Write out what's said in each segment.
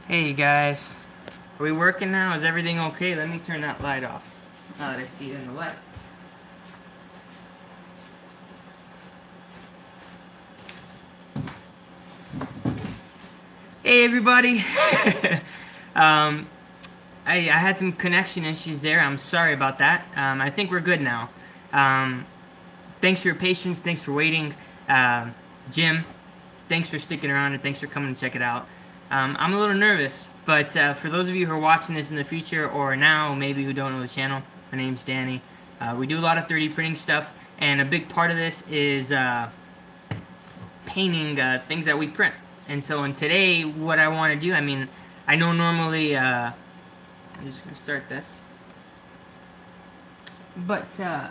Hey guys, are we working now? Is everything okay? Let me turn that light off now that I see it in the light. Hey everybody! um, I had some connection issues there. I'm sorry about that. I think we're good now. Um, Thanks for your patience. Thanks for waiting. Jim, thanks for sticking around and thanks for coming to check it out. I'm a little nervous, but for those of you who are watching this in the future or now, maybe who don't know the channel, my name's Danny. We do a lot of 3D printing stuff, and a big part of this is painting things that we print. And so today, what I want to do, I know normally, I'm just going to start this, but I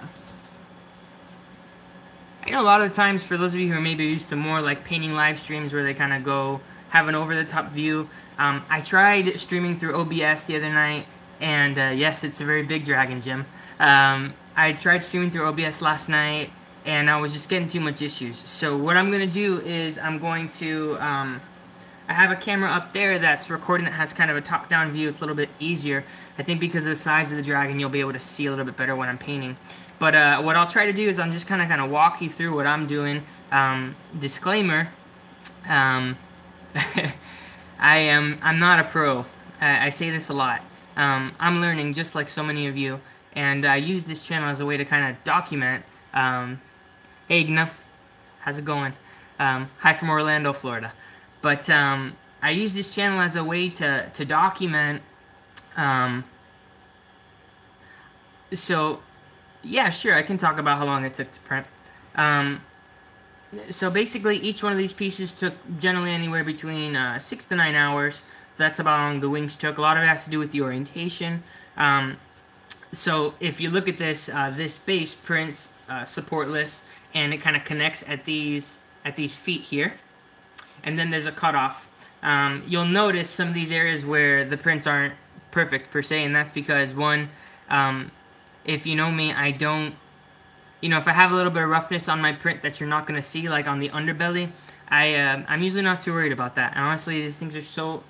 know a lot of the times, for those of you who are maybe used to more like painting live streams where they kind of go have an over-the-top view, I tried streaming through OBS the other night, and yes, it's a very big dragon, Jim. I tried streaming through OBS last night, and I was just getting too much issues. So what I'm going to do is I'm going to, I have a camera up there that's recording that has kind of a top-down view. It's a little bit easier. I think because of the size of the dragon, you'll be able to see a little bit better when I'm painting. But what I'll try to do is I'm just kind of walk you through what I'm doing. Disclaimer, I'm not a pro. I say this a lot. I'm learning just like so many of you, and I use this channel as a way to kind of document. Hey Igna, how's it going? Hi from Orlando, Florida. But I use this channel as a way to document. So yeah, sure, I can talk about how long it took to print. So basically, each one of these pieces took generally anywhere between 6 to 9 hours. That's about how long the wings took. A lot of it has to do with the orientation. So if you look at this, this base prints supportless, and it kind of connects at these feet here. And then there's a cutoff. You'll notice some of these areas where the prints aren't perfect per se, and that's because one, if you know me, I don't, if I have a little bit of roughness on my print that you're not going to see, like on the underbelly, I'm usually not too worried about that. And honestly, these things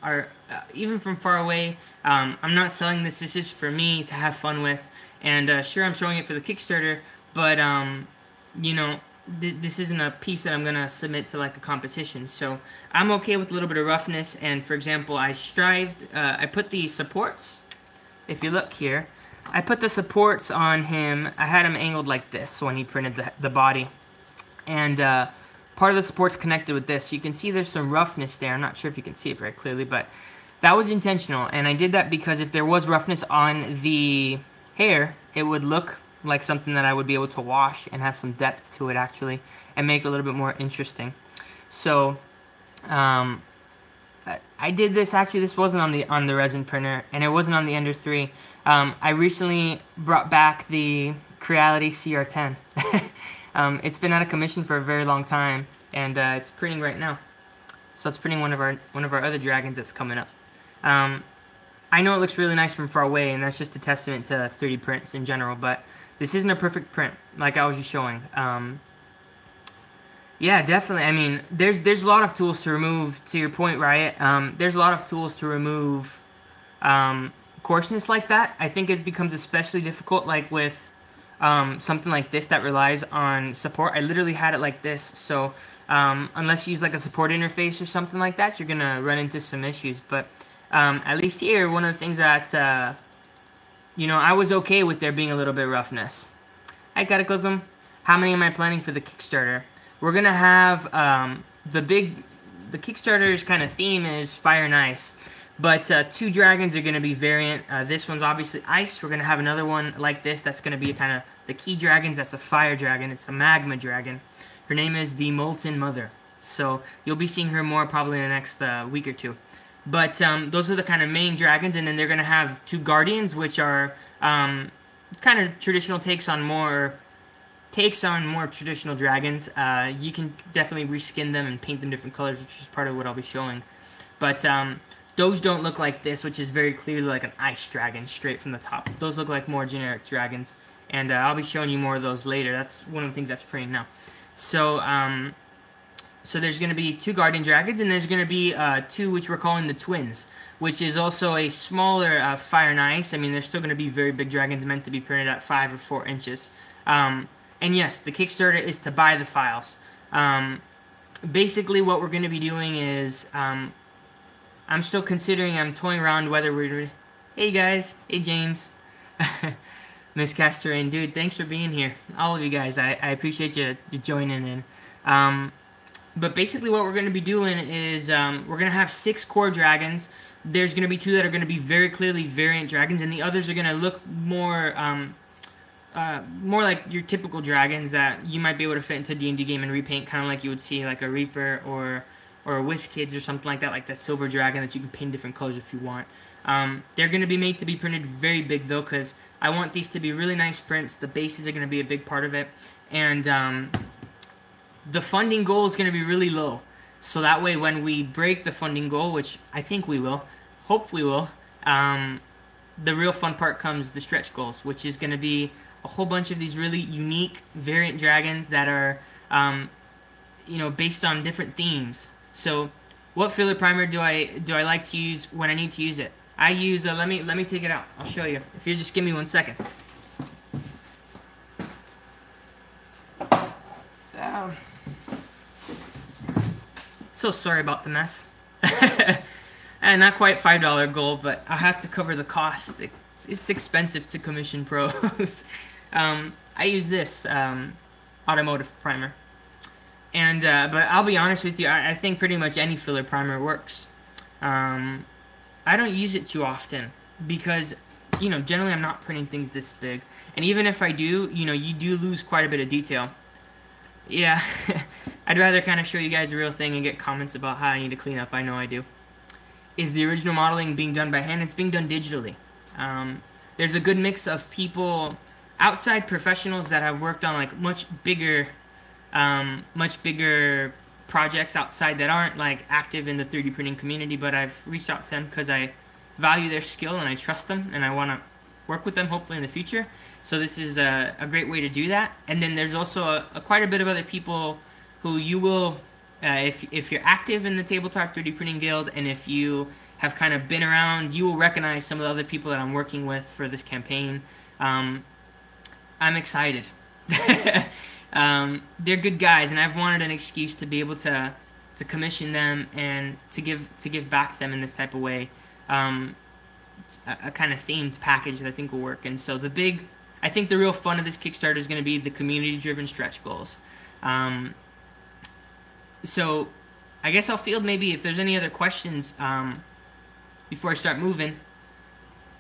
are even from far away, I'm not selling this. This is for me to have fun with. And sure, I'm showing it for the Kickstarter, but, this isn't a piece that I'm going to submit to like a competition. So I'm okay with a little bit of roughness. And for example, I put the supports, if you look here, I put the supports on him. I had him angled like this when he printed the body. And part of the support's connected with this. You can see there's some roughness there. I'm not sure if you can see it very clearly, but that was intentional. And I did that because if there was roughness on the hair, it would look like something that I would be able to wash and have some depth to it, actually, and make it a little bit more interesting. So I did this, actually, this wasn't on the resin printer, and it wasn't on the Ender 3. I recently brought back the Creality CR10. It's been out of commission for a very long time, and it's printing right now. So it's printing one of our other dragons that's coming up. I know it looks really nice from far away, and that's just a testament to 3D prints in general, but this isn't a perfect print, like I was just showing. Yeah, definitely. There's a lot of tools to remove, to your point, Riot. There's a lot of tools to remove coarseness like that. I think it becomes especially difficult, like with something like this that relies on support. I literally had it like this, so unless you use like a support interface or something like that, you're gonna run into some issues. But at least here, one of the things that I was okay with there being a little bit of roughness. Hi, Cataclysm. How many am I planning for the Kickstarter? We're gonna have the Kickstarter's kind of theme is fire and ice, but 2 dragons are gonna be variant. This one's obviously ice. We're gonna have another one like this that's gonna be kind of the key dragons. That's a fire dragon. It's a magma dragon. Her name is the Molten Mother. So you'll be seeing her more probably in the next week or two. But those are the kind of main dragons, and then they're gonna have 2 guardians, which are kind of traditional takes on more traditional dragons. You can definitely reskin them and paint them different colors, which is part of what I'll be showing. But those don't look like this, which is very clearly like an ice dragon straight from the top. Those look like more generic dragons, and I'll be showing you more of those later. That's one of the things that's printing now. So So there's going to be 2 guardian dragons, and there's going to be 2 which we're calling the twins, which is also a smaller fire and ice. I mean, there's still going to be very big dragons meant to be printed at 5 or 4 inches. And yes, the Kickstarter is to buy the files. Basically, what we're going to be doing is, I'm still considering, I'm toying around whether we're... Hey guys, hey James, Miss Casterin, dude, thanks for being here. All of you guys, I appreciate you joining in. But basically what we're going to be doing is, we're going to have 6 core dragons. There's going to be 2 that are going to be very clearly variant dragons, and the others are going to look more like your typical dragons that you might be able to fit into a D&D game and repaint, kind of like you would see like a Reaper or a WizKids or something like that silver dragon that you can paint different colors if you want. They're going to be made to be printed very big though, because I want these to be really nice prints. The bases are going to be a big part of it, and the funding goal is going to be really low. So that way when we break the funding goal, which I think we will, hope we will, the real fun part comes, the stretch goals, which is going to be a whole bunch of these really unique variant dragons that are, based on different themes. So what filler primer do I like to use when I need to use it? I use, let me take it out. I'll show you. If you just give me 1 second. So sorry about the mess. And not quite $5 goal, but I have to cover the cost. It's expensive to commission pros. I use this automotive primer, and but I'll be honest with you, I think pretty much any filler primer works. I don't use it too often because, generally I'm not printing things this big, and even if I do, you do lose quite a bit of detail. Yeah, I'd rather kind of show you guys the real thing and get comments about how I need to clean up. I know I do. Is the original modeling being done by hand? It's being done digitally. There's a good mix of people, outside professionals that have worked on like much bigger projects outside that aren't like active in the 3D printing community, but I've reached out to them because I value their skill and I trust them and I want to work with them hopefully in the future. So this is a great way to do that. And then there's also quite a bit of other people who you will, if you're active in the Tabletop 3D Printing Guild, and if you have kind of been around, you will recognize some of the other people that I'm working with for this campaign. I'm excited. They're good guys, and I've wanted an excuse to be able to commission them and to give back to them in this type of way. A kind of themed package that I think will work. And so I think the real fun of this Kickstarter is going to be the community-driven stretch goals. So I guess I'll field maybe if there's any other questions before I start moving.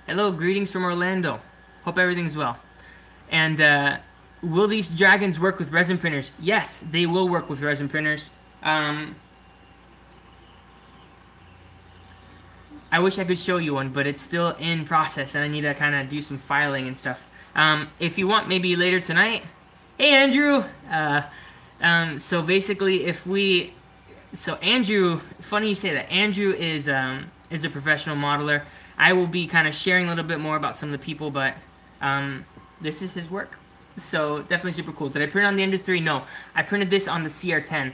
Hello, greetings from Orlando. Hope everything's well. And will these dragons work with resin printers? Yes, they will work with resin printers. I wish I could show you one, but it's still in process, and I need to kind of do some filing and stuff. If you want, maybe later tonight. Hey, Andrew! So basically, so Andrew, funny you say that. Andrew is a professional modeler. I will be kind of sharing a little bit more about some of the people, but this is his work. So definitely super cool. Did I print on the Ender 3? No. I printed this on the CR10.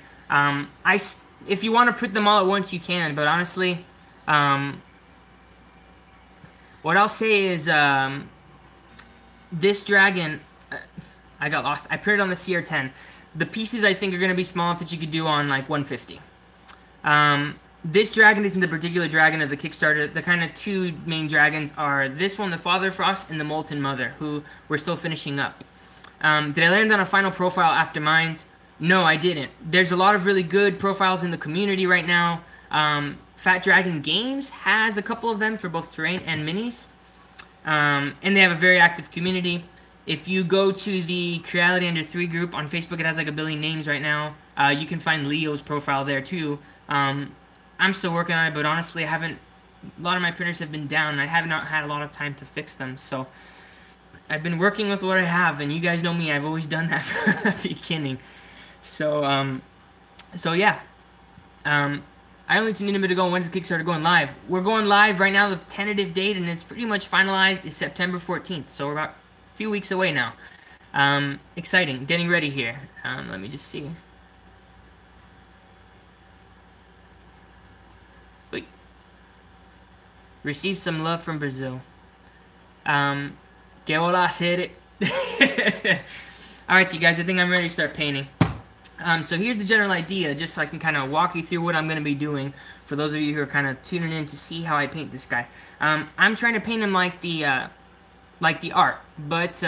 If you want to print them all at once, you can, but honestly, what I'll say is, this dragon, I got lost. I printed on the CR10. The pieces I think are going to be small enough that you could do on like 150. This dragon isn't the particular dragon of the Kickstarter. The kind of 2 main dragons are this one, the Father Frost, and the Molten Mother, who we're still finishing up. Did I land on a final profile after Mines? No, I didn't. There's a lot of really good profiles in the community right now. Fat Dragon Games has a couple of them for both terrain and minis. And they have a very active community. If you go to the Creality Under 3 group on Facebook, it has like 1 billion names right now. You can find Leo's profile there too. I'm still working on it, but honestly, a lot of my printers have been down, and I have not had a lot of time to fix them. So I've been working with what I have, and you guys know me, I've always done that from the beginning. So, yeah. I only tuned in a minute ago. When's the Kickstarter going live? We're going live right now. The tentative date, and it's pretty much finalized, is September 14th. So we're about a few weeks away now. Exciting. Getting ready here. Let me just see. Receive some love from Brazil. Que hola, hacer it. Alright, you guys, I think I'm ready to start painting. So here's the general idea, just so I can kind of walk you through what I'm going to be doing for those of you who are kind of tuning in to see how I paint this guy. I'm trying to paint him like the art, but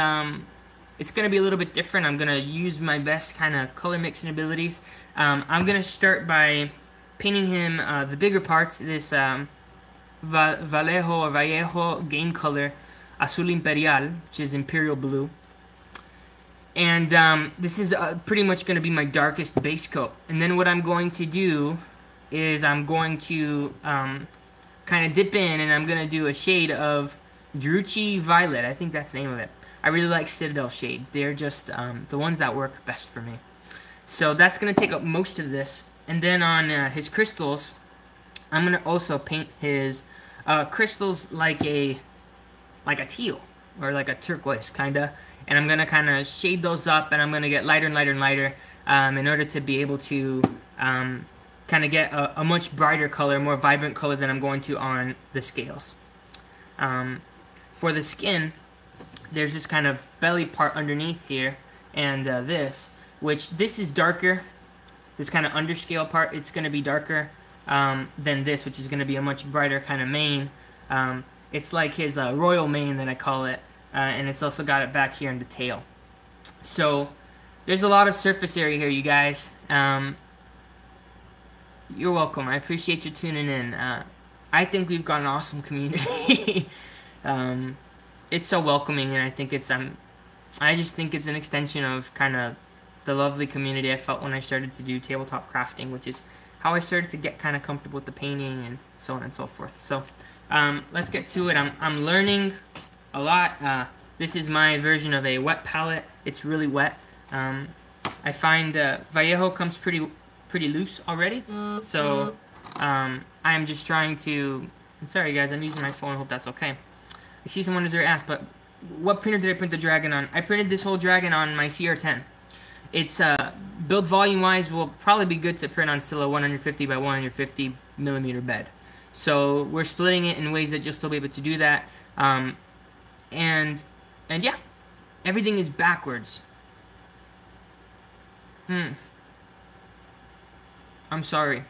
it's going to be a little bit different. I'm going to use my best kind of color mixing abilities. I'm going to start by painting him the bigger parts, this Vallejo game color Azul Imperial, which is Imperial Blue. And this is pretty much going to be my darkest base coat. And then what I'm going to do is I'm going to kind of dip in and I'm going to do a shade of Druchii Violet. I think that's the name of it. I really like Citadel shades. They're just the ones that work best for me. So that's going to take up most of this. And then on his crystals, I'm going to also paint his crystals like a teal or like a turquoise kind of. And I'm going to kind of shade those up, and I'm going to get lighter and lighter and lighter in order to be able to kind of get a much brighter color, more vibrant color than I'm going to on the scales. For the skin, there's this kind of belly part underneath here, and this is darker. This kind of underscale part, it's going to be darker than this, which is going to be a much brighter kind of mane. It's like his royal mane that I call it. And it's also got it back here in the tail. So there's a lot of surface area here, you guys. You're welcome. I appreciate you tuning in. I think we've got an awesome community. It's so welcoming, and I think I just think it's an extension of kind of the lovely community I felt when I started to do tabletop crafting, which is how I started to get kind of comfortable with the painting and so on and so forth. So let's get to it. I'm learning a lot. This is my version of a wet palette. It's really wet. I find Vallejo comes pretty loose already. So I'm just trying to. I'm sorry guys, I'm using my phone. I hope that's okay. I see someone is there asked, but what printer did I print the dragon on? I printed this whole dragon on my CR10. It's build volume wise will probably be good to print on still a 150 by 150 millimeter bed. So we're splitting it in ways that you'll still be able to do that. And yeah, everything is backwards. I'm sorry.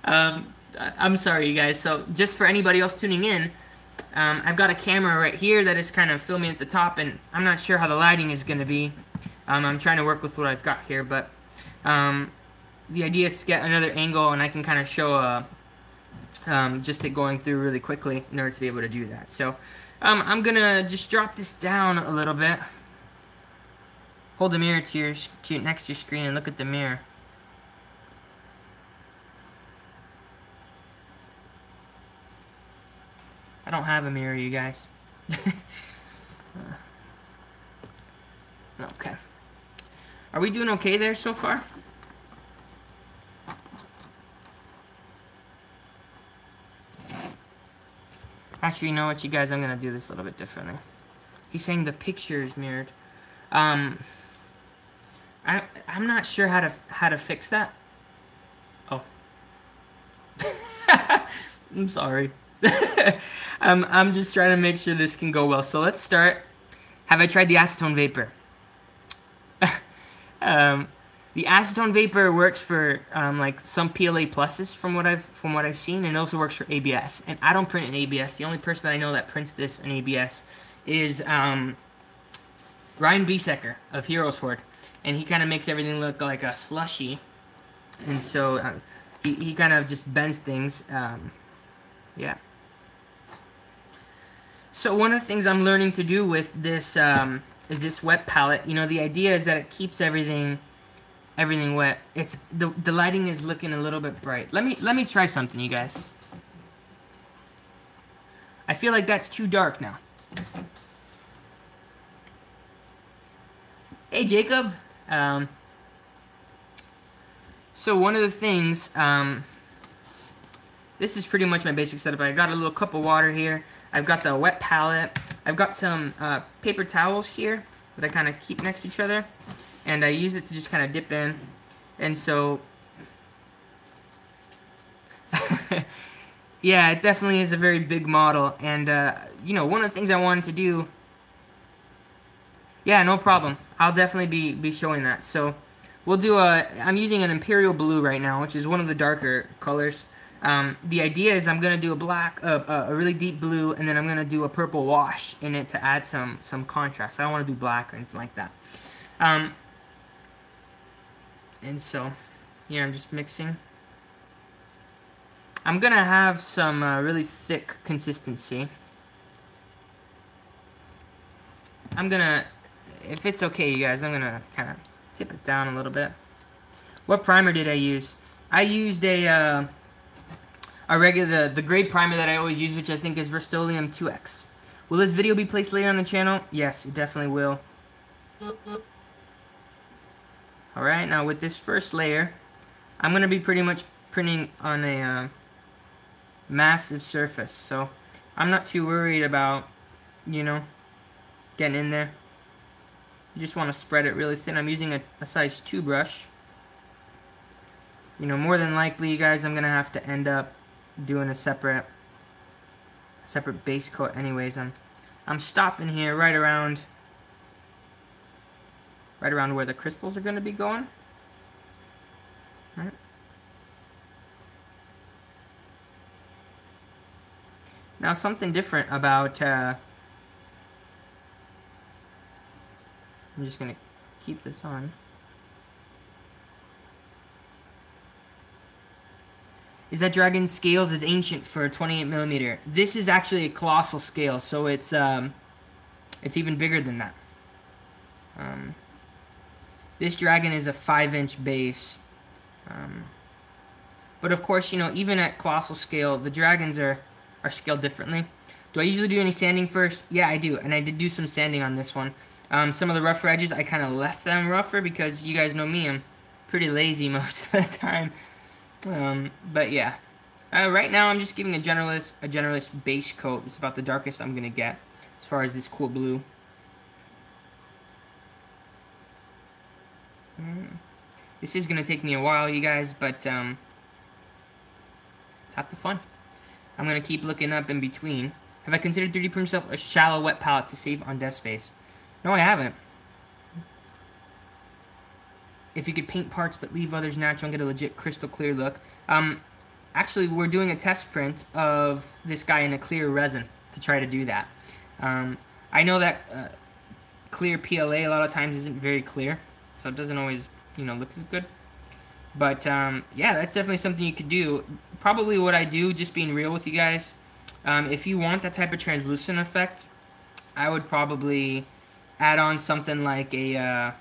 I'm sorry, you guys. So just for anybody else tuning in, I've got a camera right here that is kind of filming at the top, and I'm not sure how the lighting is going to be. I'm trying to work with what I've got here, but the idea is to get another angle, and I can kind of show just it going through really quickly in order to be able to do that. So I'm gonna just drop this down a little bit. Hold the mirror to next to your screen and look at the mirror. I don't have a mirror, you guys. Okay. Are we doing okay there so far? Actually, you know what, you guys? I'm gonna do this a little bit differently. He's saying the picture is mirrored. I'm not sure how to fix that. Oh, I'm sorry. I'm just trying to make sure this can go well. So let's start. Have I tried the acetone vapor? The acetone vapor works for like some PLA pluses from what I've seen, and it also works for ABS. And I don't print in ABS. The only person that I know that prints this in ABS is Ryan Biesecker of Heroes Horde, and he kind of makes everything look like a slushy, and so he kind of just bends things. Yeah. So one of the things I'm learning to do with this is this wet palette. You know, the idea is that it keeps everything wet. It's the lighting is looking a little bit bright. Let me try something, you guys. I feel like that's too dark now. Hey Jacob. So one of the things, this is pretty much my basic setup. I got a little cup of water here. I've got the wet palette. I've got some paper towels here that I kind of keep next to each other, and I use it to just kind of dip in. And so, Yeah, it definitely is a very big model, and you know, one of the things I wanted to do. Yeah, no problem. I'll definitely be showing that. So we'll do a. I'm using an Imperial Blue right now, which is one of the darker colors. The idea is I'm gonna do a black, a really deep blue, and then I'm gonna do a purple wash in it to add some contrast. I don't want to do black or anything like that. Um, and so, yeah, I'm just mixing. I'm gonna have some really thick consistency. I'm gonna, if it's okay, you guys, I'm gonna kind of tip it down a little bit. What primer did I use? I used a regular, the grade primer that I always use, which I think is Rust-Oleum 2X. Will this video be placed later on the channel? Yes, it definitely will. Alright, now with this first layer, I'm going to be pretty much printing on a massive surface. So I'm not too worried about, you know, getting in there. You just want to spread it really thin. I'm using a size 2 brush. You know, more than likely, you guys, I'm going to have to end up doing a separate base coat anyways. I'm stopping here right around where the crystals are going to be going. Right. Now something different about I'm just going to keep this on. Is that dragon scales is ancient for 28mm. This is actually a colossal scale, so it's even bigger than that. This dragon is a 5-inch base. But of course, you know, even at colossal scale, the dragons are scaled differently. Do I usually do any sanding first? Yeah, I do, and I did do some sanding on this one. Some of the rougher edges, I kind of left them rougher because you guys know me, I'm pretty lazy most of the time. But yeah, right now I'm just giving a generalist base coat. It's about the darkest I'm gonna get as far as this cool blue. This is gonna take me a while, you guys, but it's half the fun. I'm gonna keep looking up in between. Have I considered 3D printing myself a shallow wet palette to save on desk space? No, I haven't. If you could paint parts but leave others natural and get a legit crystal clear look. Actually, we're doing a test print of this guy in a clear resin to try to do that. I know that clear PLA a lot of times isn't very clear, so it doesn't always, you know, look as good. But yeah, that's definitely something you could do. Probably what I do, just being real with you guys, if you want that type of translucent effect, I would probably add on something like a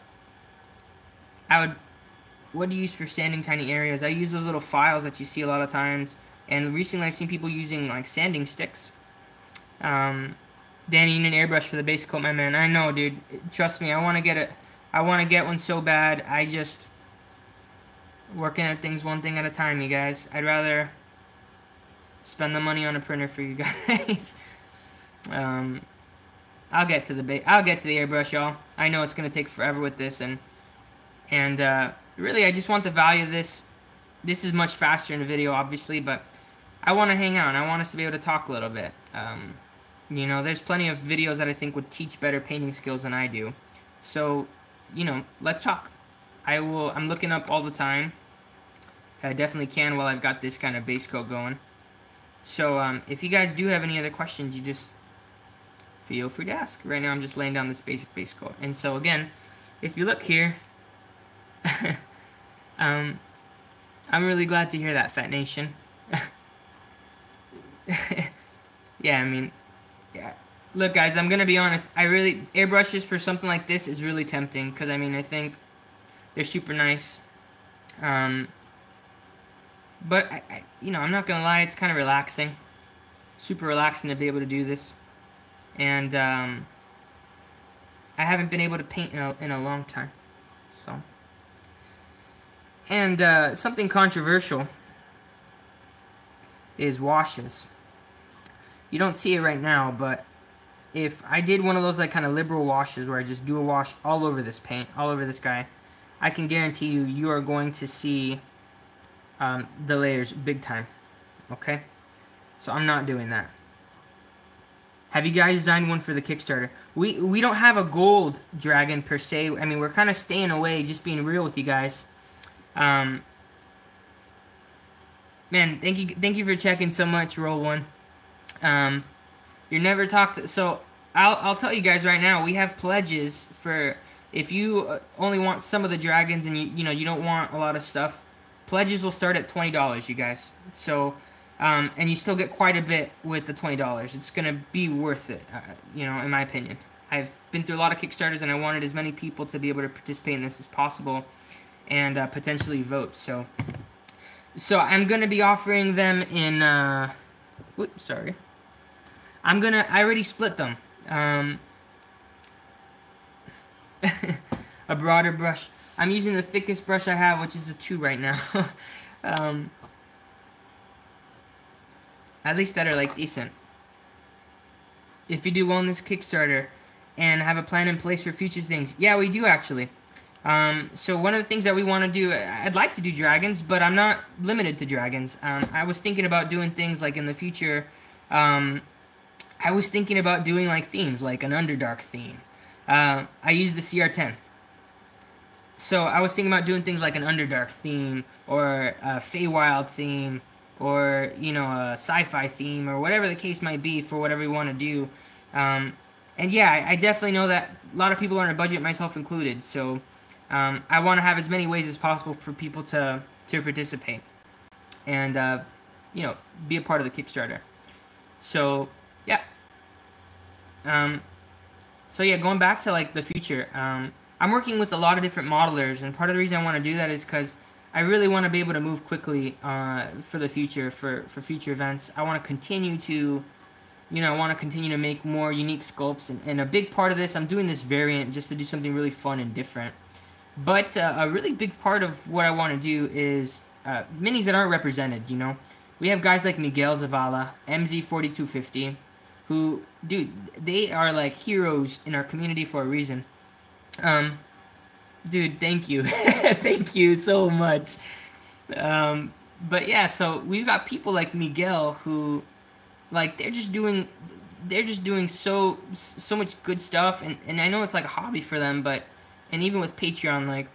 what do you use for sanding tiny areas? I use those little files that you see a lot of times, and recently I've seen people using like sanding sticks. Danny, you need an airbrush for the base coat, my man. I know, dude. Trust me, I want to get one so bad. I just working at things one thing at a time, you guys. I'd rather spend the money on a printer for you guys. I'll get to the airbrush, y'all. I know it's gonna take forever with this, and really, I just want the value of this. This is much faster in the video, obviously, but I want to hang out, and I want us to be able to talk a little bit. You know, there's plenty of videos that I think would teach better painting skills than I do. So, you know, let's talk. I'm looking up all the time. I definitely can while I've got this kind of base coat going. So, if you guys do have any other questions, you just feel free to ask. Right now, I'm just laying down this basic base coat. And so, again, if you look here, I'm really glad to hear that, Fat Nation. Yeah, I mean, yeah. Look, guys, I'm gonna be honest. Airbrushes for something like this is really tempting because I mean, I think they're super nice. But you know, I'm not gonna lie, it's kind of relaxing, super relaxing to be able to do this, and I haven't been able to paint in a long time, so. And something controversial is washes. You don't see it right now, but if I did one of those like kind of liberal washes where I just do a wash all over this paint, all over this guy, I can guarantee you are going to see the layers big time. Okay? So I'm not doing that. Have you guys designed one for the Kickstarter? We don't have a gold dragon per se. I mean, we're kind of staying away, just being real with you guys. Man, thank you for checking so much, Roll One. You're never talked. So I'll tell you guys right now. We have pledges for if you only want some of the dragons and you don't want a lot of stuff. Pledges will start at $20, you guys. So. And you still get quite a bit with the $20. It's gonna be worth it, in my opinion. I've been through a lot of Kickstarters, and I wanted as many people to be able to participate in this as possible, and potentially vote. So I'm gonna be offering them in. Whoops, sorry. I already split them. A broader brush. I'm using the thickest brush I have, which is a 2 right now. At least that are like decent. If you do well in this Kickstarter and have a plan in place for future things. Yeah, we do actually. So one of the things that we want to do, I'd like to do dragons, but I'm not limited to dragons. I was thinking about doing things like in the future. I was thinking about doing like themes, like an Underdark theme. I use the CR10. So I was thinking about doing things like an Underdark theme or a Feywild theme. Or, a sci-fi theme, or whatever the case might be for whatever you want to do. And yeah, I definitely know that a lot of people are on a budget, myself included, so I want to have as many ways as possible for people to participate and, be a part of the Kickstarter. So, yeah. Going back to, like, the future, I'm working with a lot of different modelers, and part of the reason I want to do that is because I really want to be able to move quickly for the future, for future events. I want to continue to, make more unique sculpts. And a big part of this, I'm doing this variant just to do something really fun and different. But a really big part of what I want to do is minis that aren't represented, We have guys like Miguel Zavala, MZ4250, who, dude, they are like heroes in our community for a reason. Dude, thank you. Thank you so much. But yeah, so we've got people like Miguel who, like, they're just doing so much good stuff, and I know it's like a hobby for them, and even with Patreon, like,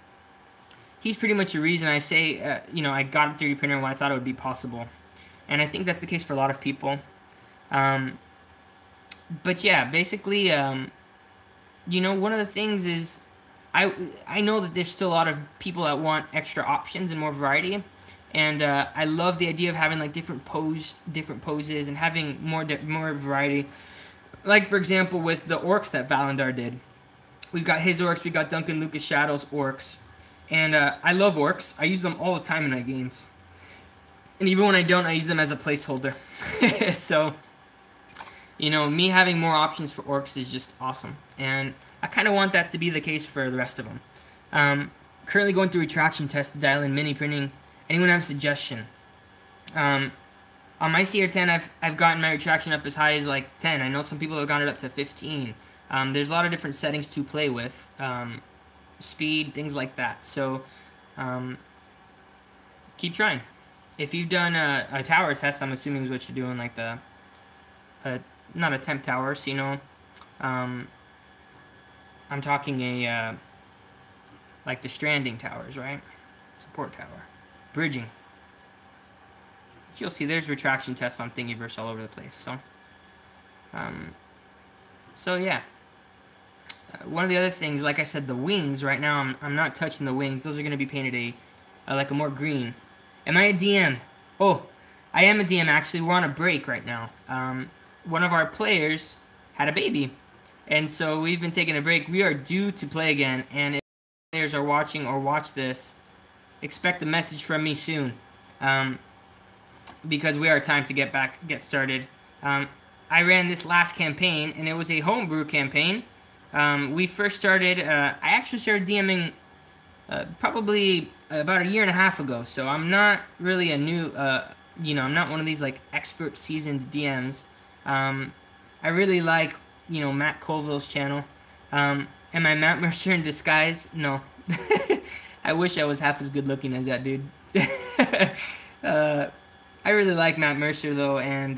he's pretty much the reason I say, I got a 3D printer when I thought it would be possible. And I think that's the case for a lot of people. But yeah, basically, one of the things is, I know that there's still a lot of people that want extra options and more variety, and I love the idea of having like different poses and having more variety. Like for example, with the orcs that Valendar did, we've got his orcs, we've got Duncan Lucas Shadow's orcs, and I love orcs. I use them all the time in my games, and even when I don't, I use them as a placeholder. So, me having more options for orcs is just awesome, and I kind of want that to be the case for the rest of them. Currently going through retraction tests to dial in mini printing. Anyone have a suggestion? On my CR10, I've gotten my retraction up as high as like 10. I know some people have gotten it up to 15. There's a lot of different settings to play with. Speed, things like that. So, keep trying. If you've done a tower test, I'm assuming is what you're doing, like not a temp tower, so I'm talking like the stranding towers, right? Support tower. Bridging. But you'll see there's retraction tests on Thingiverse all over the place, so yeah. One of the other things, like I said, the wings, right now I'm not touching the wings. Those are going to be painted like a more green. Am I a DM? Oh, I am a DM, actually. We're on a break right now. One of our players had a baby. And so we've been taking a break. We are due to play again, and if players are watching or watch this, expect a message from me soon, because we are time to get started. I ran this last campaign, and it was a homebrew campaign. We first started. I actually started DMing probably about a year and a half ago, so I'm not really a new. I'm not one of these like expert seasoned DMs. I really like. Matt Colville's channel. Am I Matt Mercer in disguise? No. I wish I was half as good looking as that dude. I really like Matt Mercer though, and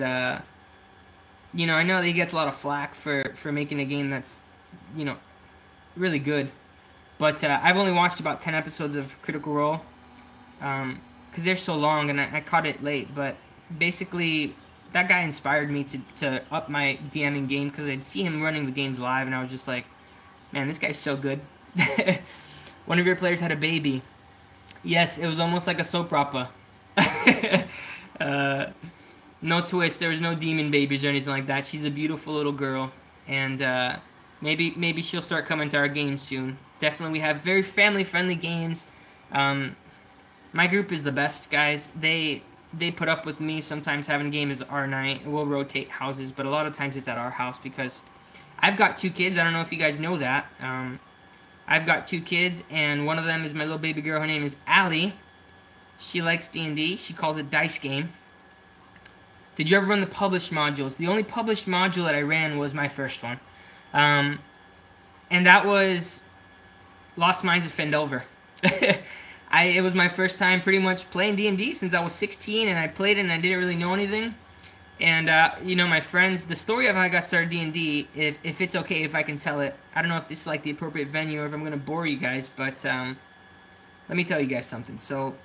you know, I know that he gets a lot of flack for making a game that's, you know, really good. But I've only watched about 10 episodes of Critical Role, because they're so long, and I caught it late. But basically, that guy inspired me to up my DMing game, because I'd see him running the games live, and I was just like, man, this guy's so good. One of your players had a baby. Yes, it was almost like a soap opera. uh, no twist. There was no demon babies or anything like that. She's a beautiful little girl, and maybe she'll start coming to our games soon. Definitely, we have very family friendly games. Um, my group is the best, guys. They put up with me sometimes having a game as our night. We'll rotate houses, but a lot of times it's at our house because I've got 2 kids. I don't know if you guys know that. I've got 2 kids, and one of them is my little baby girl. Her name is Allie. She likes D&D. She calls it Dice Game. Did you ever run the published modules? The only published module that I ran was my first one. And that was Lost Mines of Fendover. It was my first time pretty much playing D&D since I was 16, and I played it and I didn't really know anything. And, you know, my friends, the story of how I got started D&D, if it's okay if I can tell it, I don't know if this is like the appropriate venue or if I'm going to bore you guys, but let me tell you guys something. So,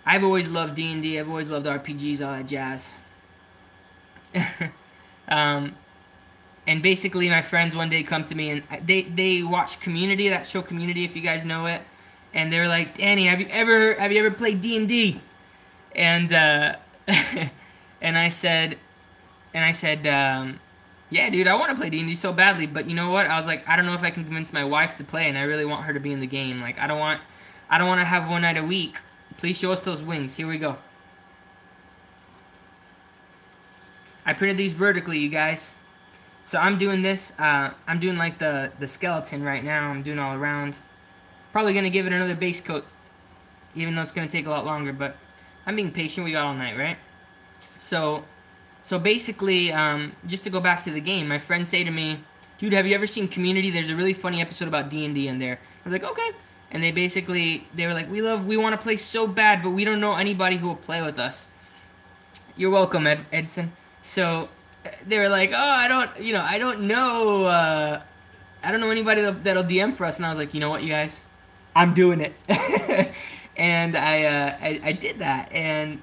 I've always loved D&D, I've always loved RPGs, all that jazz. And basically my friends one day come to me and they watch Community, that show Community, if you guys know it. And they're like, Danny, have you ever played D&D? And and I said, yeah, dude, I want to play D&D so badly, but you know what? I was like, I don't know if I can convince my wife to play, and I really want her to be in the game. Like, I don't want to have one night a week. Please show us those wings. Here we go. I printed these vertically, you guys. So I'm doing this. I'm doing like the skeleton right now. I'm doing all around. Probably gonna give it another base coat, even though it's gonna take a lot longer. But I'm being patient. We got all night, right? So basically, just to go back to the game, my friends say to me, dude, have you ever seen Community? There's a really funny episode about D&D in there. I was like, okay. And they were like, we want to play so bad, but we don't know anybody who will play with us. You're welcome, Edson. So they were like, oh, I don't know anybody that'll DM for us. And I was like, you know what, you guys, I'm doing it. And I did that, and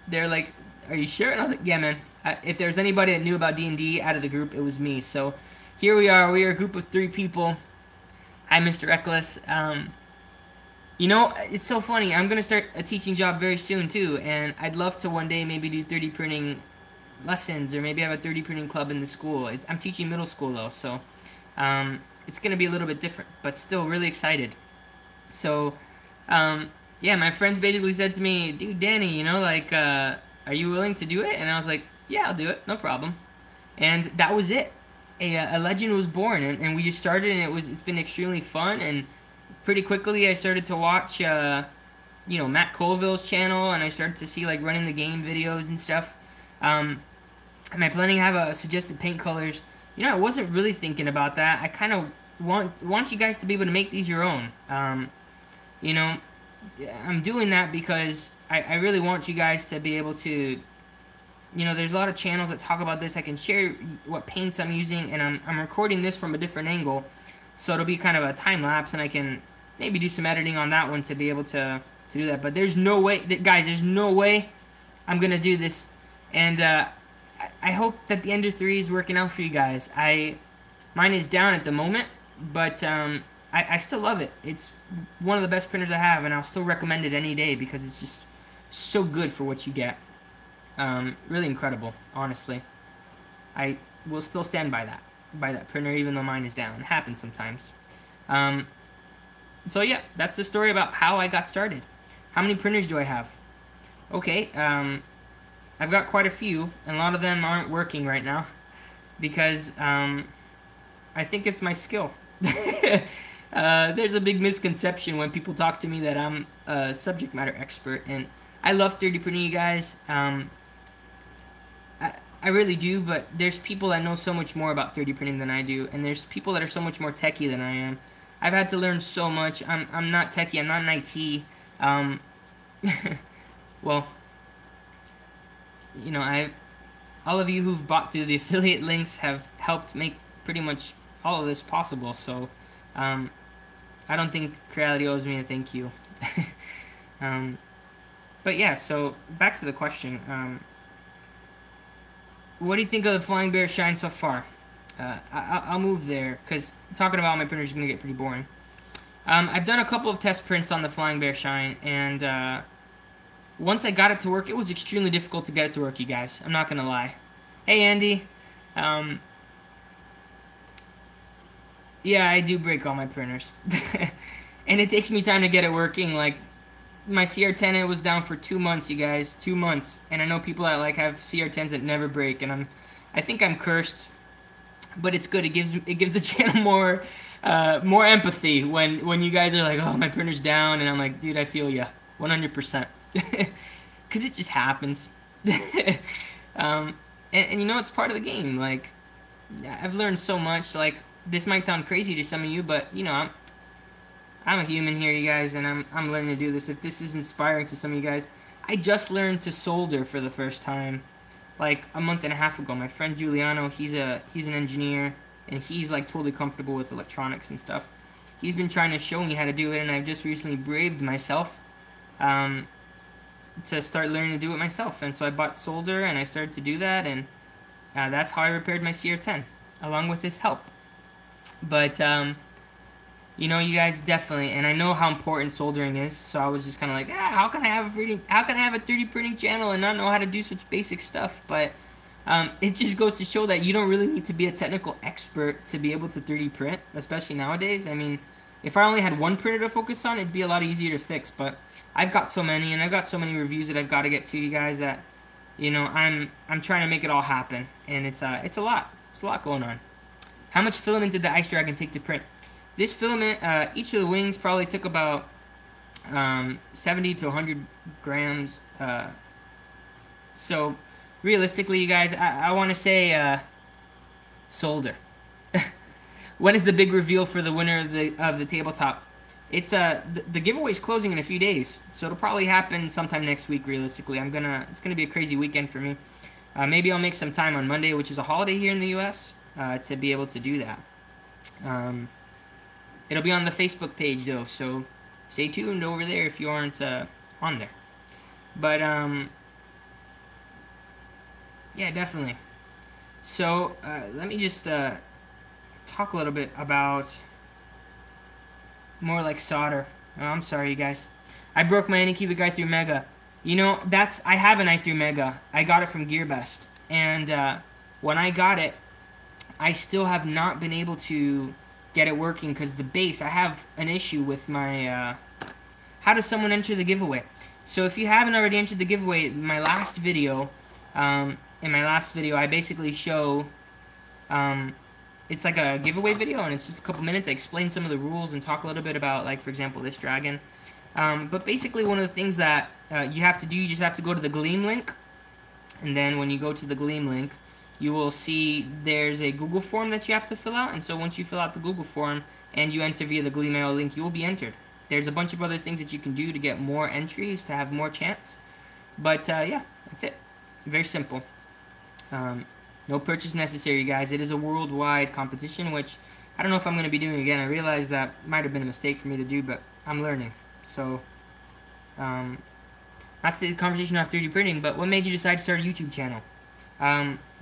they're like, are you sure? And I was like, yeah, man. If there's anybody that knew about D&D out of the group, it was me. So here we are. We are a group of 3 people. Hi, Mr. Eckles. You know, it's so funny. I'm going to start a teaching job very soon, too. And I'd love to one day maybe do 3D printing lessons, or maybe have a 3D printing club in the school. I'm teaching middle school, though. So it's going to be a little bit different, but still really excited. So, yeah, my friends basically said to me, dude, Danny, you know, like, are you willing to do it? And I was like, yeah, I'll do it. No problem. And that was it. A legend was born, and we just started, and it's been extremely fun. And pretty quickly I started to watch, you know, Matt Colville's channel, and I started to see, like, running the game videos and stuff. Am I planning to have a suggested paint colors? You know, I wasn't really thinking about that. I kind of want you guys to be able to make these your own. You know, I'm doing that because I really want you guys to be able to, you know, there's a lot of channels that talk about this. I can share what paints I'm using, and I'm recording this from a different angle, so it'll be kind of a time lapse, and I can maybe do some editing on that one to be able to do that. But there's no way, guys, there's no way I'm gonna do this, and I hope that the Ender 3 is working out for you guys. Mine is down at the moment, but I still love it. It's one of the best printers I have, and I'll still recommend it any day because it's just so good for what you get. Really incredible, honestly. I will still stand by that printer, even though mine is down. It happens sometimes. So yeah, that's the story about how I got started. How many printers do I have? Okay, I've got quite a few, and a lot of them aren't working right now because I think it's my skill. There's a big misconception when people talk to me that I'm a subject matter expert, and I love 3D printing, you guys. I really do, but there's people that know so much more about 3D printing than I do, and there's people that are so much more techie than I am. I've had to learn so much. I'm not techie. I'm not in IT. Well, you know, all of you who've bought through the affiliate links have helped make pretty much all of this possible. So, I don't think Creality owes me a thank you. But yeah, so back to the question. What do you think of the Flying Bear shine so far? I'll move there, because talking about my printer is going to get pretty boring. I've done a couple of test prints on the Flying Bear shine, and once I got it to work, it was extremely difficult to get it to work, you guys. I'm not going to lie. Hey, Andy. Yeah, I do break all my printers. And it takes me time to get it working. Like, my CR10, it was down for 2 months, you guys. 2 months. And I know people that, like, have CR10s that never break, and I think I'm cursed. But it's good. It gives the channel more empathy when you guys are like, oh, my printer's down, and I'm like, dude, I feel ya. 100%. Because it just happens. And you know, it's part of the game. Like, I've learned so much. Like, this might sound crazy to some of you, but, you know, I'm a human here, you guys, and I'm learning to do this. If this is inspiring to some of you guys, I just learned to solder for the first time, like, a month and a half ago. My friend Giuliano, he's an engineer, and he's, like, totally comfortable with electronics and stuff. He's been trying to show me how to do it, and I've just recently braved myself to start learning to do it myself. And so I bought solder, and I started to do that, and that's how I repaired my CR10, along with his help. But, you know, you guys definitely, and I know how important soldering is, so I was just kind of like, how can I have a 3D printing channel and not know how to do such basic stuff? But it just goes to show that you don't really need to be a technical expert to be able to 3D print, especially nowadays. I mean, if I only had one printer to focus on, it'd be a lot easier to fix, but I've got so many, and I've got so many reviews that I've got to get to, you guys, that, you know, I'm trying to make it all happen, and it's a lot. It's a lot going on. How much filament did the Ice Dragon take to print? This filament, each of the wings probably took about 70 to 100 grams. So, realistically, you guys, I want to say solder. When is the big reveal for the winner of the tabletop? It's the giveaway is closing in a few days, so it'll probably happen sometime next week. Realistically, it's gonna be a crazy weekend for me. Maybe I'll make some time on Monday, which is a holiday here in the U.S., to be able to do that. It'll be on the Facebook page, though, so stay tuned over there if you aren't on there. But, yeah, definitely. So, let me just talk a little bit about more like solder. Oh, I'm sorry, you guys. I broke my Anycubic i3 Mega. You know, I have an i3 Mega. I got it from GearBest. And when I got it, I still have not been able to get it working because the base, I have an issue with my, how does someone enter the giveaway? So if you haven't already entered the giveaway, in my last video, I basically show, it's like a giveaway video, and it's just a couple minutes. I explain some of the rules and talk a little bit about, like, for example, this dragon. But basically one of the things that you have to do, you just have to go to the Gleam link, and then when you go to the Gleam link, you will see there's a Google form that you have to fill out, and so once you fill out the Google form and you enter via the Gleam.io link, you will be entered. There's a bunch of other things that you can do to get more entries, to have more chance. But, yeah, that's it. Very simple. No purchase necessary, guys. It is a worldwide competition, which I don't know if I'm going to be doing again. I realize that might have been a mistake for me to do, but I'm learning. So, that's the conversation of 3D printing, but what made you decide to start a YouTube channel?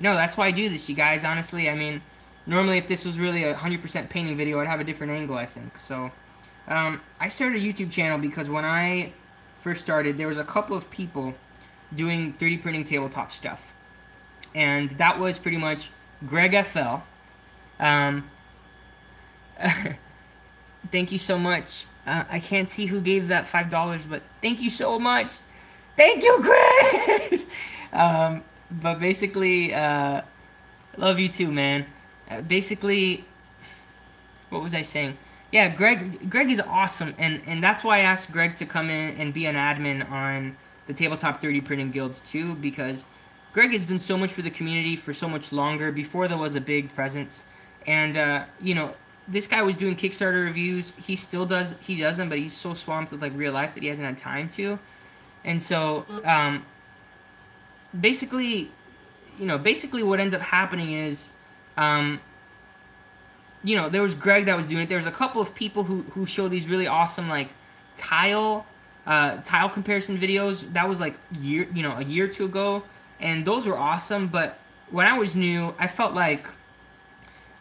No, that's why I do this, you guys. Honestly, I mean, normally if this was really a 100% painting video, I'd have a different angle, I think. So, I started a YouTube channel because when I first started, there was a couple of people doing 3D printing tabletop stuff. And that was pretty much Greg FL. Thank you so much. I can't see who gave that $5, but thank you so much. Thank you, Greg! But basically, love you too, man. Basically, what was I saying? Yeah, Greg is awesome, and that's why I asked Greg to come in and be an admin on the Tabletop 3D Printing Guild too, because Greg has done so much for the community for so much longer, before there was a big presence. And, you know, this guy was doing Kickstarter reviews. He still does, he does them, but he's so swamped with, like, real life that he hasn't had time to. And so, basically, basically what ends up happening is, um, there was Greg that was doing it. There was a couple of people who show these really awesome like tile tile comparison videos. That was like a year or two ago, and those were awesome. But when I was new, I felt like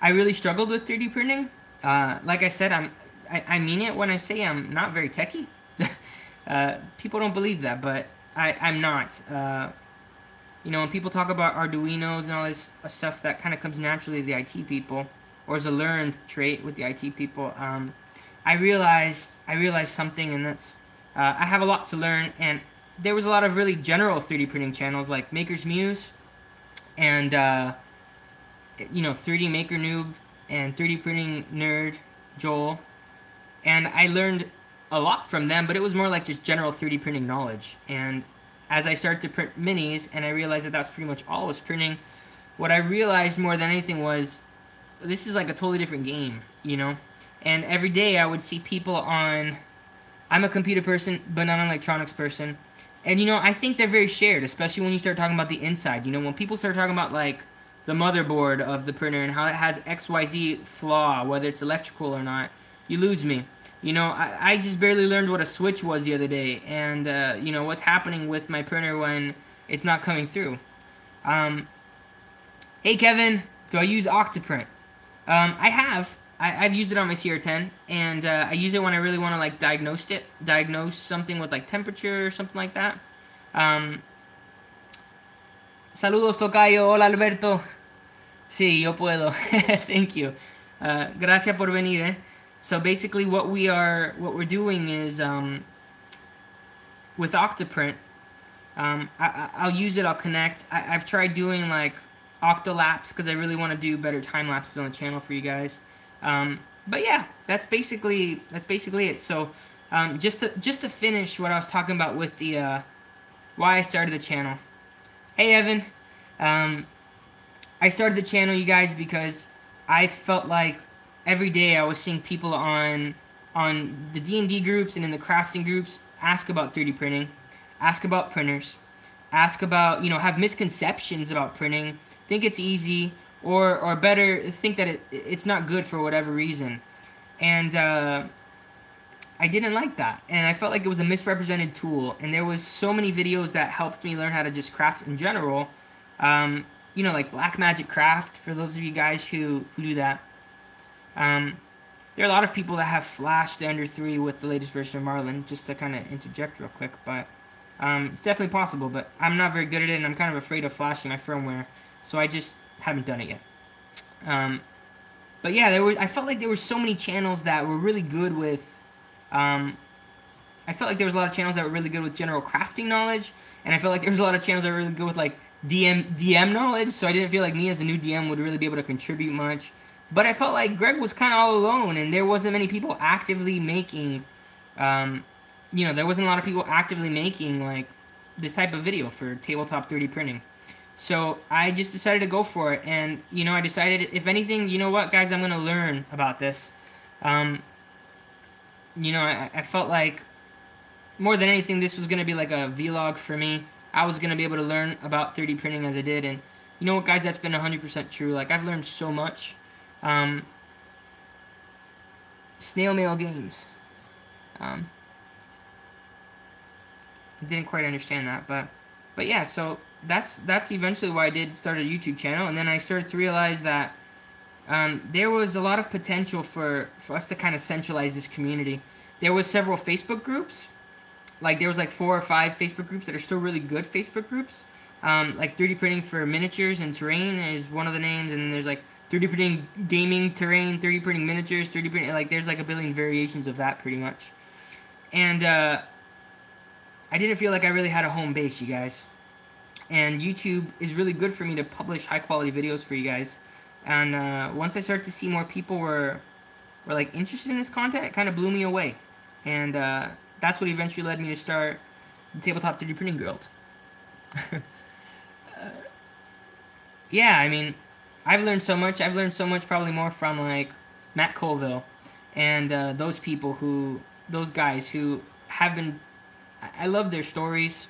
I really struggled with 3D printing. Like I said, I mean it when I say I'm not very techie. People don't believe that, but I'm not. When people talk about Arduinos and all this stuff, that kind of comes naturally to the IT people, or is a learned trait with the IT people. I realized something, and that's I have a lot to learn, and there was a lot of really general 3D printing channels like Maker's Muse, and 3D Maker Noob, and 3D Printing Nerd Joel, and I learned a lot from them, but it was more like just general 3D printing knowledge. And as I started to print minis, and I realized that that's pretty much all I was printing, what I realized more than anything was, this is like a totally different game, And every day I would see people on, I'm a computer person, but not an electronics person. And, I think they're very shared, especially when you start talking about the inside. When people start talking about, like, the motherboard of the printer and how it has XYZ flaw, whether it's electrical or not, you lose me. I just barely learned what a switch was the other day, and, what's happening with my printer when it's not coming through. Hey, Kevin, do I use Octoprint? I have. I've used it on my CR10, and I use it when I really want to, like, diagnose something with, like, temperature or something like that. Saludos, tocayo. Hola, Alberto. Sí, yo puedo. Thank you. Gracias por venir, eh. So basically what we're doing is, with Octoprint, I'll use it, I'll connect. I've tried doing, like, Octolapse, because I really want to do better time lapses on the channel for you guys. But yeah, that's basically it. So, just to finish what I was talking about with the, why I started the channel. Hey, Evan. I started the channel, you guys, because I felt like every day I was seeing people on the D&D groups and in the crafting groups ask about 3D printing, ask about printers, ask about, have misconceptions about printing, think it's easy, or better, think that it's not good for whatever reason. And I didn't like that, and I felt like it was a misrepresented tool, and there was so many videos that helped me learn how to just craft in general, like Black Magic Craft, for those of you guys who do that. There are a lot of people that have flashed the Ender 3 with the latest version of Marlin, just to kind of interject real quick, but it's definitely possible, but I'm not very good at it, and I'm kind of afraid of flashing my firmware, so I just haven't done it yet. But yeah, I felt like there were so many channels that were really good with, I felt like there was a lot of channels that were really good with general crafting knowledge, and I felt like there was a lot of channels that were really good with, like, DM knowledge, so I didn't feel like me as a new DM would really be able to contribute much. But I felt like Greg was kind of all alone, and there wasn't many people actively making, there wasn't a lot of people actively making, like, this type of video for tabletop 3D printing. So I just decided to go for it, and, I decided, if anything, you know what, guys, I'm going to learn about this. I felt like, more than anything, this was going to be like a vlog for me. I was going to be able to learn about 3D printing as I did, and you know what, guys, that's been 100% true. Like, I've learned so much. Snail mail games. Didn't quite understand that, but yeah, so that's eventually why I did start a YouTube channel, and then I started to realize that there was a lot of potential for us to kind of centralize this community. There was several Facebook groups. Like, there was like 4 or 5 Facebook groups that are still really good Facebook groups. Like 3D printing for miniatures and terrain is one of the names, and then there's like 3D printing gaming terrain, 3D printing miniatures, 3D printing, like, there's like a billion variations of that pretty much. And I didn't feel like I really had a home base, you guys. And YouTube is really good for me to publish high quality videos for you guys. And once I started to see more people were like interested in this content, it kind of blew me away. And that's what eventually led me to start the Tabletop 3D Printing Guild. Yeah, I mean, I've learned so much. I've learned so much, probably more from, like, Matt Colville and those guys who have been, I love their stories.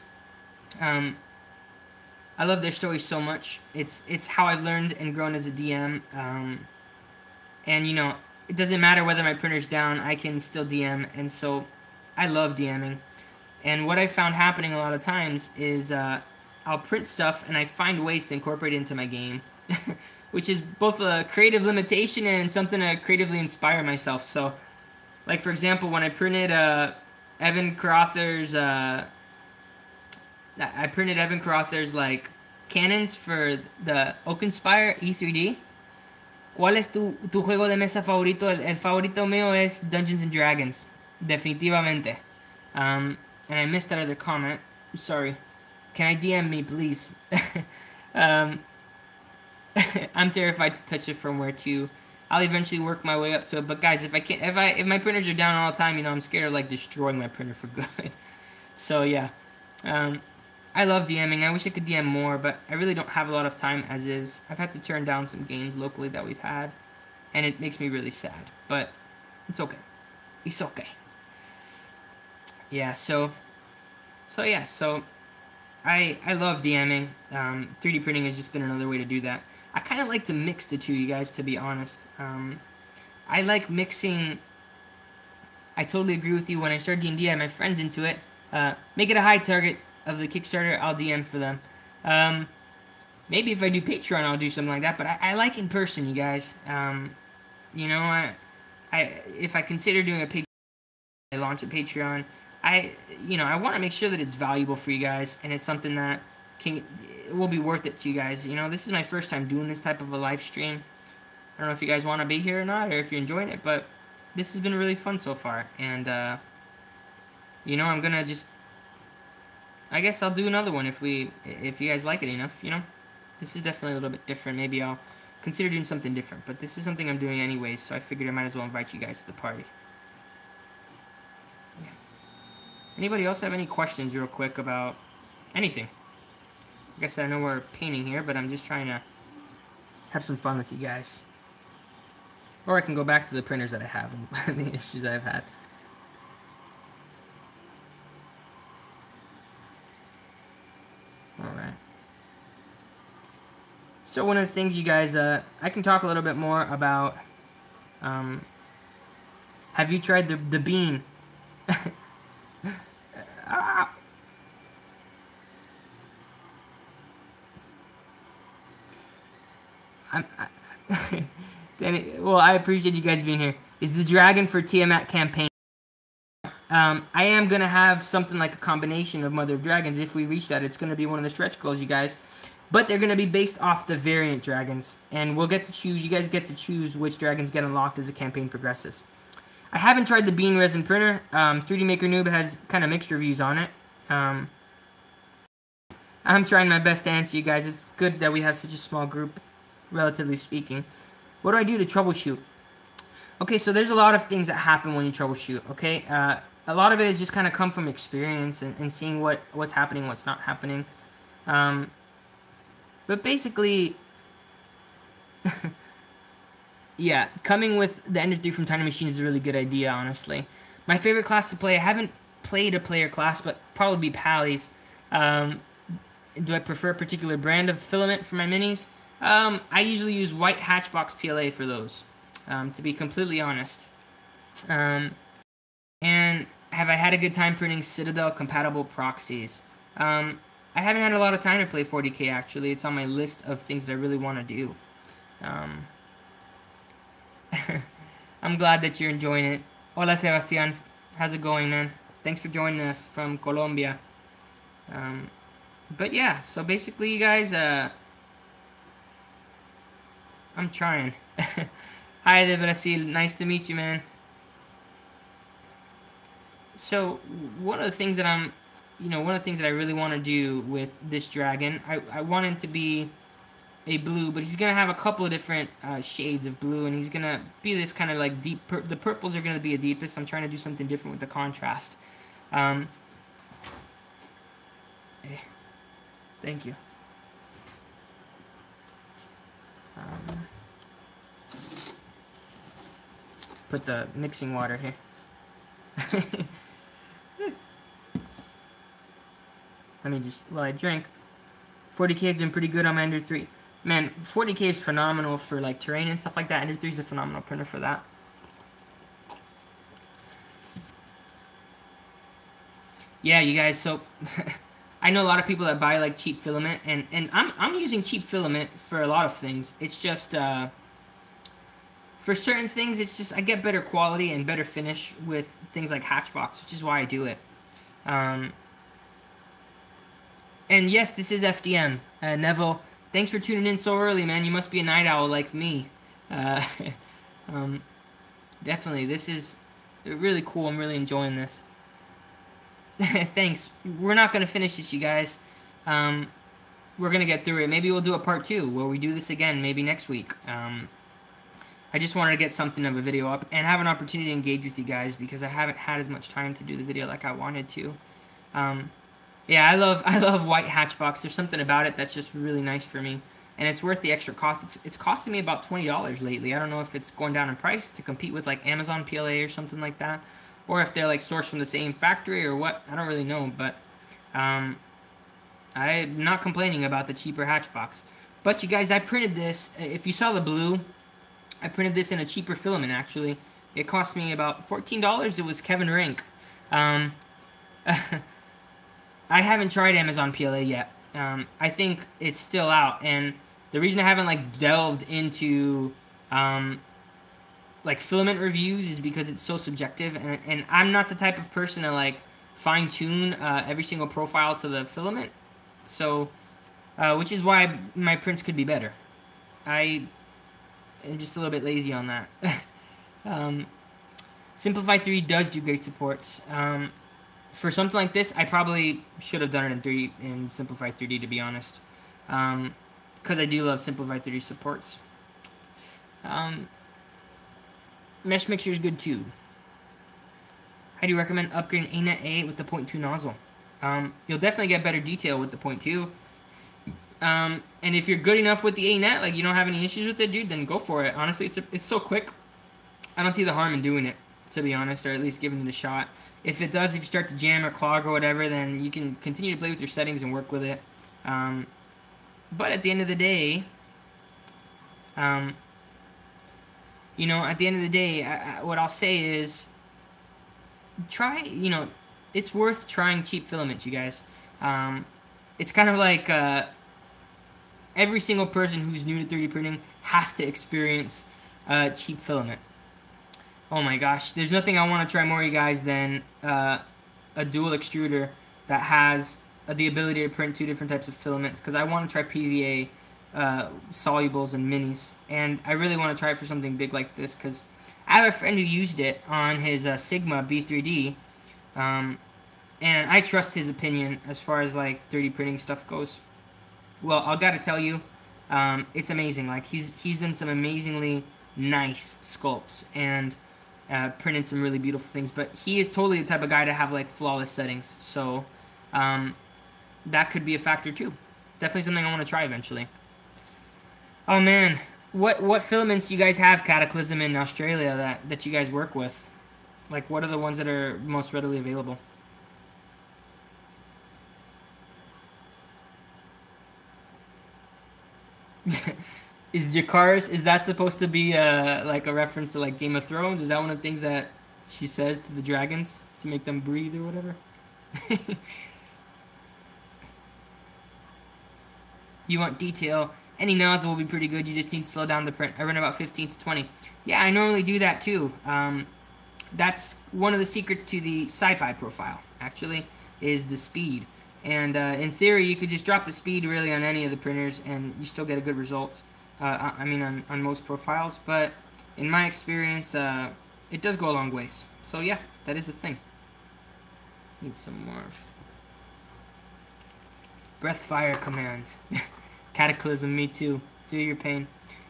I love their story so much. It's how I've learned and grown as a DM. And you know, it doesn't matter whether my printer's down, I can still DM, and so I love DMing. And what I found happening a lot of times is I'll print stuff and I find ways to incorporate it into my game, which is both a creative limitation and something to creatively inspire myself. So, like for example, when I printed Evan Crother's, like cannons for the Oakenspire E3D. ¿Cuál es tu juego de mesa favorito? El favorito mío es Dungeons and Dragons, definitivamente. And I missed that other comment. Sorry. Can I DM me, please? um, I'm terrified to touch it firmware too. I'll eventually work my way up to it. But guys, if my printers are down all the time, you know, I'm scared of like destroying my printer for good. So yeah, I love DMing. I wish I could DM more, but I really don't have a lot of time as is. I've had to turn down some games locally that we've had, and it makes me really sad. But it's okay. It's okay. Yeah. So I love DMing. 3D printing has just been another way to do that. I kind of like to mix the two, you guys, to be honest. I like mixing. I totally agree with you. When I started D&D, I had my friends into it. Make it a high target of the Kickstarter, I'll DM for them. Maybe if I do Patreon, I'll do something like that. But I like in person, you guys. You know, if I consider doing a Patreon, I launch a Patreon. I want to make sure that it's valuable for you guys, and it's something that will be worth it to you guys. You know, this is my first time doing this type of a live stream. I don't know if you guys want to be here or not, or if you're enjoying it, but this has been really fun so far. And you know, I'm gonna just, I guess I'll do another one if you guys like it enough. You know, this is definitely a little bit different. Maybe I'll consider doing something different, but this is something I'm doing anyways, so I figured I might as well invite you guys to the party. Yeah. Anybody else have any questions real quick about anything? I guess I know we're painting here, but I'm just trying to have some fun with you guys. Or I can go back to the printers that I have and the issues I've had. Alright. So one of the things, you guys, I can talk a little bit more about, have you tried the bean? Well, I appreciate you guys being here. Is the Dragon for Tiamat campaign? I am going to have something like a combination of Mother of Dragons. If we reach that, it's going to be one of the stretch goals, you guys. But they're going to be based off the variant dragons. And we'll get to choose, you guys get to choose which dragons get unlocked as the campaign progresses. I haven't tried the Bean Resin Printer. 3D Maker Noob has kind of mixed reviews on it. I'm trying my best to answer you guys. It's good that we have such a small group, relatively speaking. What do I do to troubleshoot? Okay, so there's a lot of things that happen when you troubleshoot, okay? A lot of it is just kind of come from experience and seeing what's happening, what's not happening. But basically, yeah, coming with the Ender 3 from Tiny Machine is a really good idea, honestly. My favorite class to play, I haven't played a player class, but probably be Pally's. Do I prefer a particular brand of filament for my minis? I usually use white Hatchbox PLA for those, to be completely honest. And have I had a good time printing Citadel compatible proxies? I haven't had a lot of time to play 40K, actually. It's on my list of things that I really want to do. I'm glad that you're enjoying it. Hola, Sebastian. How's it going, man? Thanks for joining us from Colombia. But yeah, so basically, you guys, I'm trying. Hi there, Brazil. Nice to meet you, man. So, one of the things that I really want to do with this dragon, I want him to be a blue, but he's going to have a couple of different shades of blue, and he's going to be this kind of like deep, the purples are going to be the deepest. I'm trying to do something different with the contrast. Thank you. Put the mixing water here. Let me just, while I drink. 40K has been pretty good on my Ender 3. Man, 40K is phenomenal for like terrain and stuff like that. Ender 3 is a phenomenal printer for that. Yeah, you guys, so I know a lot of people that buy like cheap filament, and I'm using cheap filament for a lot of things. It's just for certain things, it's just I get better quality and better finish with things like Hatchbox, which is why I do it. And yes, this is FDM. Neville, thanks for tuning in so early, man. You must be a night owl like me. Definitely, this is really cool. I'm really enjoying this. Thanks. We're not going to finish this, you guys. We're going to get through it. Maybe we'll do a part 2 where we do this again, maybe next week. I just wanted to get something of a video up and have an opportunity to engage with you guys because I haven't had as much time to do the video like I wanted to. Yeah, I love white Hatchbox. There's something about it that's just really nice for me. And it's worth the extra cost. It's costing me about $20 lately. I don't know if it's going down in price to compete with like Amazon PLA or something like that. Or if they're like sourced from the same factory or what. I don't really know. But I'm not complaining about the cheaper Hatchbox. But you guys, I printed this. If you saw the blue, I printed this in a cheaper filament actually. It cost me about $14. It was Kevin Rink. I haven't tried Amazon PLA yet. I think it's still out, and the reason I haven't like delved into like filament reviews is because it's so subjective, and I'm not the type of person to like fine-tune every single profile to the filament, so which is why my prints could be better. I am just a little bit lazy on that. Simplify 3D does do great supports. For something like this, I probably should have done it in Simplify 3D, to be honest. Because I do love Simplify 3D supports. Mesh Mixer is good too. How do you recommend upgrading ANET A8 with the 0.2 nozzle? You'll definitely get better detail with the 0.2. And if you're good enough with the ANET, like you don't have any issues with it, dude, then go for it. Honestly, it's so quick. I don't see the harm in doing it, to be honest, or at least giving it a shot. If it does, if you start to jam or clog or whatever, then you can continue to play with your settings and work with it. But at the end of the day, you know, at the end of the day, what I'll say is, try, you know, it's worth trying cheap filament, you guys. It's kind of like every single person who's new to 3D printing has to experience cheap filament. Oh my gosh, there's nothing I want to try more, you guys, than a dual extruder that has the ability to print 2 different types of filaments, because I want to try PVA solubles and minis, and I really want to try it for something big like this, because I have a friend who used it on his Sigma B3D, and I trust his opinion as far as like 3D printing stuff goes. Well, I gotta tell you, it's amazing. Like he's done some amazingly nice sculpts and printed some really beautiful things, but he is totally the type of guy to have like flawless settings, so that could be a factor too. Definitely something I want to try eventually. Oh man, what filaments do you guys have, Cataclysm, in Australia that you guys work with? Like, what are the ones that are most readily available? Is Jakar's, is that supposed to be like a reference to like Game of Thrones? Is that one of the things that she says to the dragons to make them breathe or whatever? You want detail? Any nozzle will be pretty good. You just need to slow down the print. I run about 15 to 20. Yeah, I normally do that too. That's one of the secrets to the SciPi profile, actually, is the speed. And in theory, you could just drop the speed really on any of the printers and you still get a good result. I mean, on most profiles. But in my experience, it does go a long ways. So yeah, that is the thing. Need some more breath fire command. Cataclysm, me too. Feel your pain.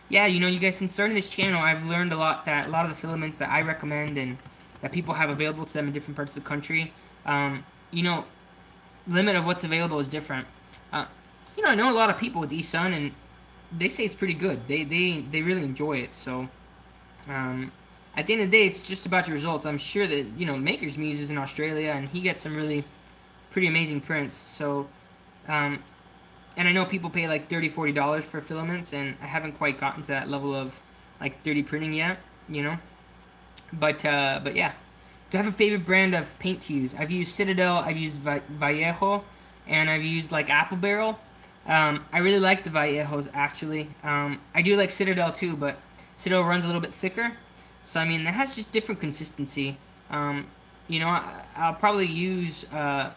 Yeah, you know, you guys, since starting this channel, I've learned a lot that a lot of the filaments that I recommend and that people have available to them in different parts of the country, you know, limit of what's available is different. You know, I know a lot of people with eSun, and they say it's pretty good. They really enjoy it. So, at the end of the day, it's just about your results. I'm sure that, you know, Maker's Muse is in Australia, and he gets some really pretty amazing prints. So, and And I know people pay like $30, $40 for filaments, and I haven't quite gotten to that level of like 3D printing yet, you know. But yeah. Do I have a favorite brand of paint to use? I've used Citadel, I've used Vallejo, and I've used like Apple Barrel. I really like the Vallejos actually. I do like Citadel too, but Citadel runs a little bit thicker. So I mean, it has just different consistency. You know, I'll probably use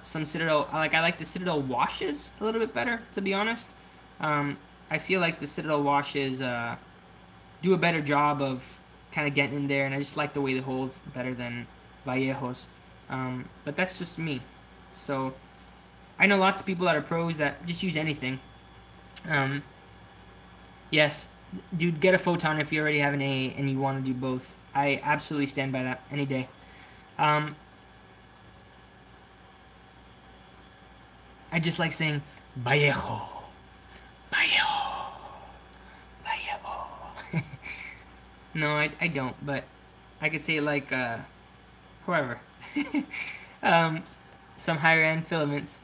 some Citadel. I like the Citadel washes a little bit better, to be honest. I feel like the Citadel washes do a better job of kind of getting in there, and I just like the way they hold better than Vallejos. But that's just me. So I know lots of people that are pros that just use anything. Yes, dude, get a photon if you already have an A and you want to do both. I absolutely stand by that any day. I just like saying Vallejo, Vallejo, Vallejo. No, I don't, but I could say it like whoever. Some higher end filaments.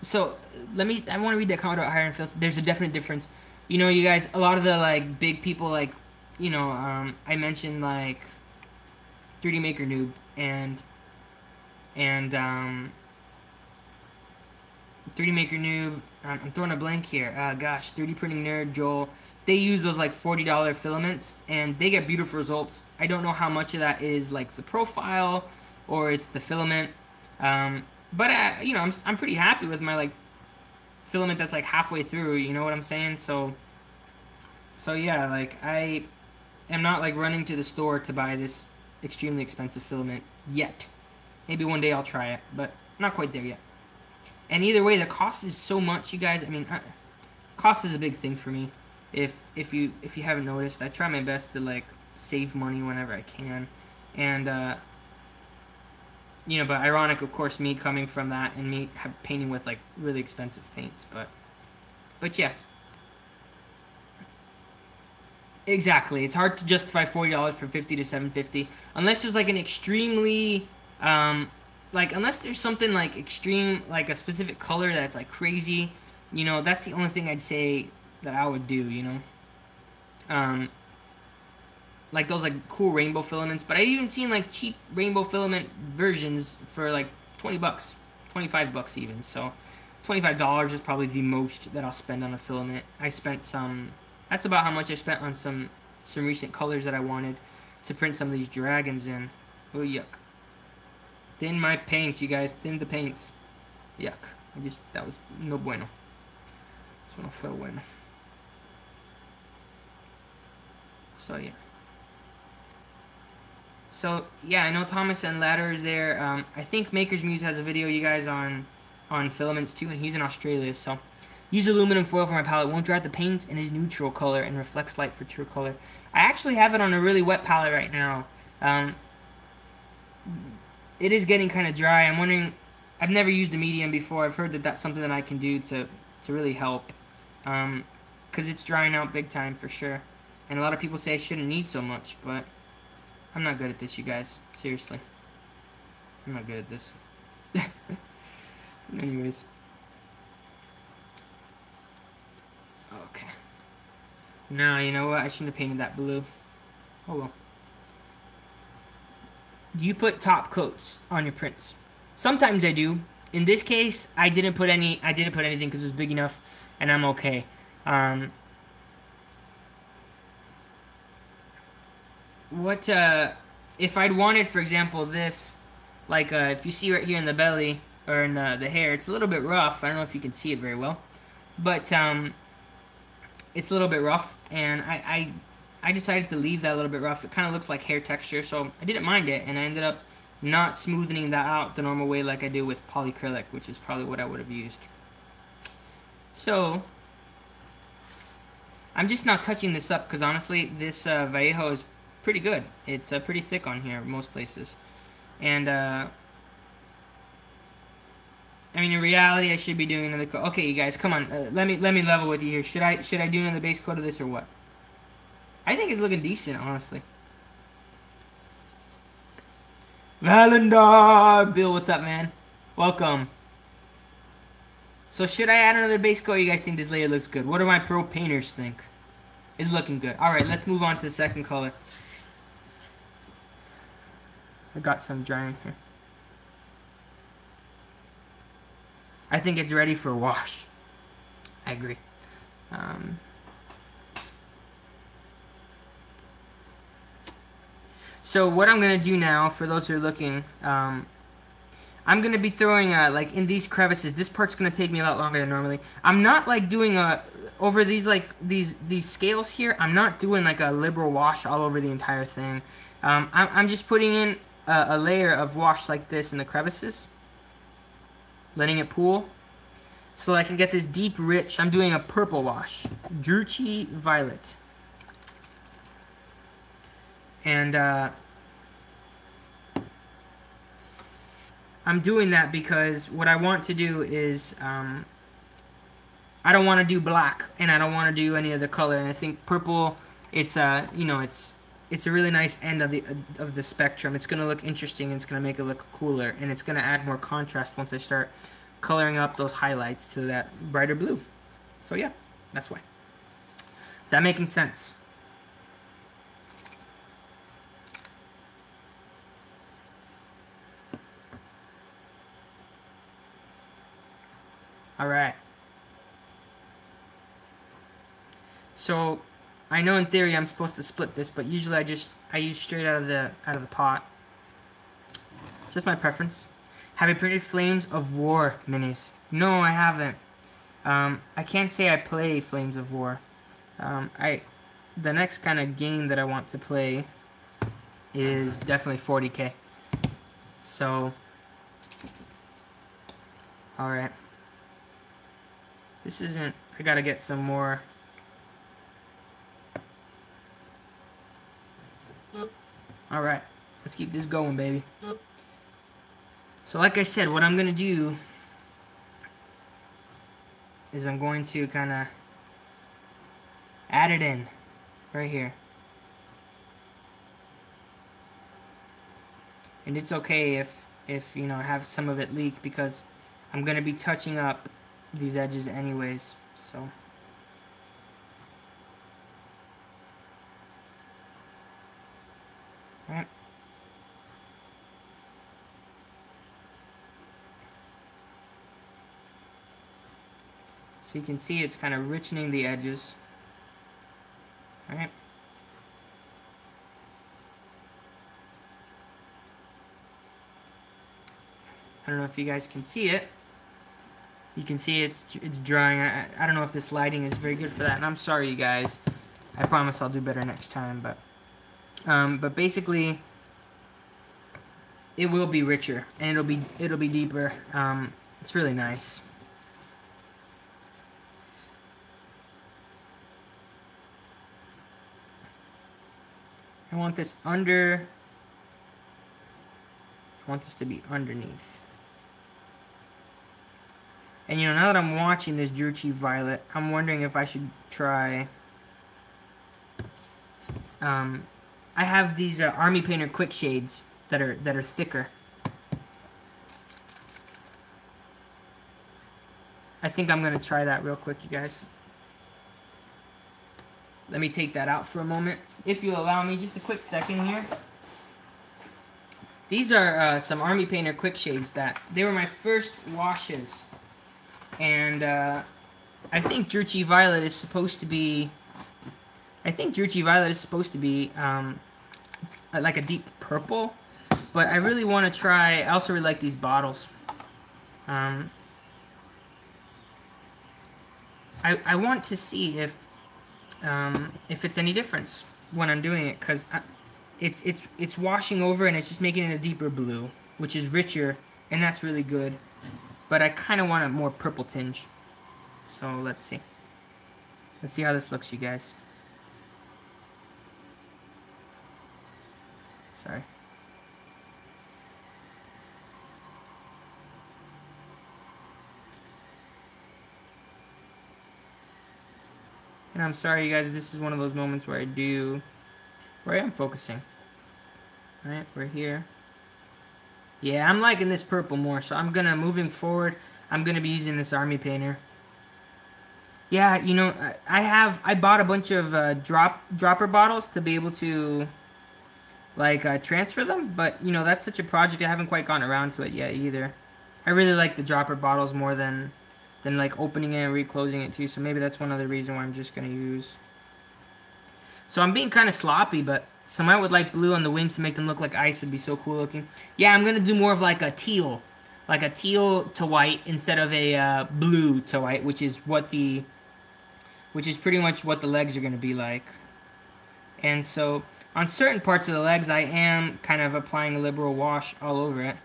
So I want to read that comment about higher end filaments. There's a definite difference. You know, you guys, a lot of the like big people, like, you know, I mentioned like 3D Maker Noob and 3D Maker Noob. I'm throwing a blank here. Gosh, 3D Printing Nerd, Joel. They use those like $40 filaments, and they get beautiful results. I don't know how much of that is like the profile, or it's the filament. But you know, I'm pretty happy with my like filament that's like halfway through. You know what I'm saying? So yeah, like I am not like running to the store to buy this extremely expensive filament yet. Maybe one day I'll try it, but not quite there yet. And either way, the cost is so much, you guys. I mean, cost is a big thing for me. If you haven't noticed, I try my best to like save money whenever I can, and you know, but ironic, of course, me coming from that and me painting with like really expensive paints, but yeah, exactly. It's hard to justify $40 for 50 to 750 unless there's like an extremely like unless there's something like extreme, like a specific color that's like crazy, you know. That's the only thing I'd say that I would do, you know. Like those like cool rainbow filaments, but I've even seen like cheap rainbow filament versions for like 20 bucks, 25 bucks even. So $25 is probably the most that I'll spend on a filament. I spent some, that's about how much I spent on some recent colors that I wanted to print some of these dragons in. Oh, yuck. Thin my paints, you guys, thin the paints. Yuck. That was no bueno. Eso no fue bueno. So yeah. So yeah, I know Thomas and Ladder is there. I think Maker's Muse has a video, you guys, on filaments too, and he's in Australia. So use aluminum foil for my palette. Won't dry out the paint and is neutral color and reflects light for true color. I actually have it on a really wet palette right now. It is getting kind of dry. I'm wondering. I've never used a medium before. I've heard that that's something that I can do to really help, because it's drying out big time for sure. And a lot of people say I shouldn't need so much, but I'm not good at this, you guys. Seriously. I'm not good at this. Anyways. Okay. Now, you know what? I shouldn't have painted that blue. Oh well. Do you put top coats on your prints? Sometimes I do. In this case, I didn't put anything because it was big enough, and I'm okay. What if I'd wanted, for example, this, like if you see right here in the belly or in the hair, it's a little bit rough. I don't know if you can see it very well, but it's a little bit rough, and I decided to leave that a little bit rough. It kind of looks like hair texture, so I didn't mind it, and I ended up not smoothing that out the normal way like I do with polyacrylic, which is probably what I would have used. So I'm just not touching this up because honestly, this Vallejo is pretty good. It's pretty thick on here most places, and I mean, in reality, I should be doing another coat. Okay, you guys, come on. Let me level with you here. Should I do another base coat of this or what? I think it's looking decent, honestly. Valendar! Bill, what's up, man? Welcome. So should I add another base coat? You guys think this layer looks good? What do my pro painters think? It's looking good. Alright, let's move on to the second color. I got some drying here. I think it's ready for wash. I agree. So what I'm going to do now, for those who are looking, I'm going to be throwing, like, in these crevices. This part's going to take me a lot longer than normally. I'm not, like, doing over these, like, these scales here, I'm not doing, like, a liberal wash all over the entire thing. I'm just putting in a layer of wash like this in the crevices. Letting it pool. So I can get this deep, rich, I'm doing a purple wash. Druchii Violet. And, I'm doing that because what I want to do is, I don't want to do black, and I don't want to do any other color, and I think purple, it's, you know, it's a really nice end of the spectrum. It's going to look interesting, and it's going to make it look cooler, and it's going to add more contrast once I start coloring up those highlights to that brighter blue. So yeah, that's why. Is that making sense? Alright. So, I know in theory I'm supposed to split this, but usually I use straight out of the pot. Just my preference. Have you printed Flames of War minis? No, I haven't. I can't say I play Flames of War. The next kind of game that I want to play is definitely 40K. So, alright. This isn't, I gotta get some more. Alright, let's keep this going, baby. So like I said, what I'm gonna do is I'm going to kind of add it in right here. And it's okay if you know, I have some of it leak, because I'm gonna be touching up these edges anyways, so. Alright. So you can see it's kind of richening the edges. Alright. I don't know if you guys can see it. You can see it's drying. I don't know if this lighting is very good for that, and I'm sorry, you guys. I promise I'll do better next time, but basically it will be richer, and it'll be deeper. It's really nice. I want this under. I want this to be underneath. And you know, now that I'm watching this Druchii Violet, I'm wondering if I should try. I have these Army Painter Quick Shades that are thicker. I think I'm gonna try that real quick, you guys. Let me take that out for a moment, if you'll allow me, just a quick second here. These are some Army Painter Quick Shades that they were my first washes. And I think Druchii Violet is supposed to be. Like a deep purple, but I really want to try. I also really like these bottles. I want to see if it's any difference when I'm doing it, because it's washing over and it's just making it a deeper blue, which is richer, and that's really good. But I kind of want a more purple tinge. So let's see. Let's see how this looks, you guys. Sorry. And I'm sorry, you guys, this is one of those moments where I am focusing. Alright, we're here. Yeah, I'm liking this purple more, so I'm gonna, moving forward, I'm gonna be using this army painter. Yeah, you know, I bought a bunch of dropper bottles to be able to like transfer them, but you know that's such a project I haven't quite gotten around to it yet either. I really like the dropper bottles more than like opening it and reclosing it too. So maybe that's one other reason why I'm just gonna use. So I'm being kind of sloppy, but some out with like blue on the wings to make them look like ice would be so cool looking. Yeah, I'm gonna do more of like a teal to white instead of a blue to white, which is pretty much what the legs are gonna be like. And so on certain parts of the legs, I am kind of applying a liberal wash all over it.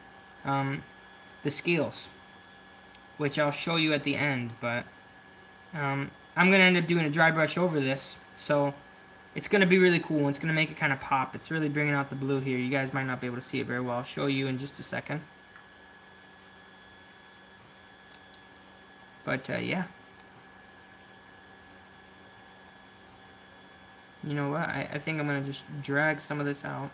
The scales, which I'll show you at the end, but I'm going to end up doing a dry brush over this, so it's going to be really cool. It's going to make it kind of pop. It's really bringing out the blue here. You guys might not be able to see it very well. I'll show you in just a second. But, yeah. You know what? I think I'm going to just drag some of this out.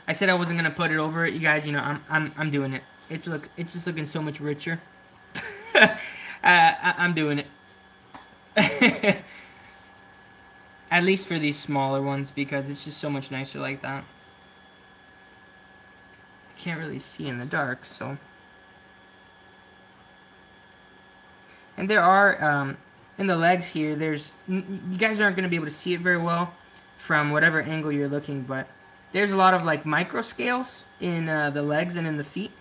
I said I wasn't going to put it over it. You guys, you know, I'm doing it. It's just looking so much richer. I'm doing it. At least for these smaller ones, because it's just so much nicer like that. I can't really see in the dark, so. And there are, in the legs here, you guys aren't going to be able to see it very well from whatever angle you're looking, but there's a lot of like micro scales in the legs and in the feet.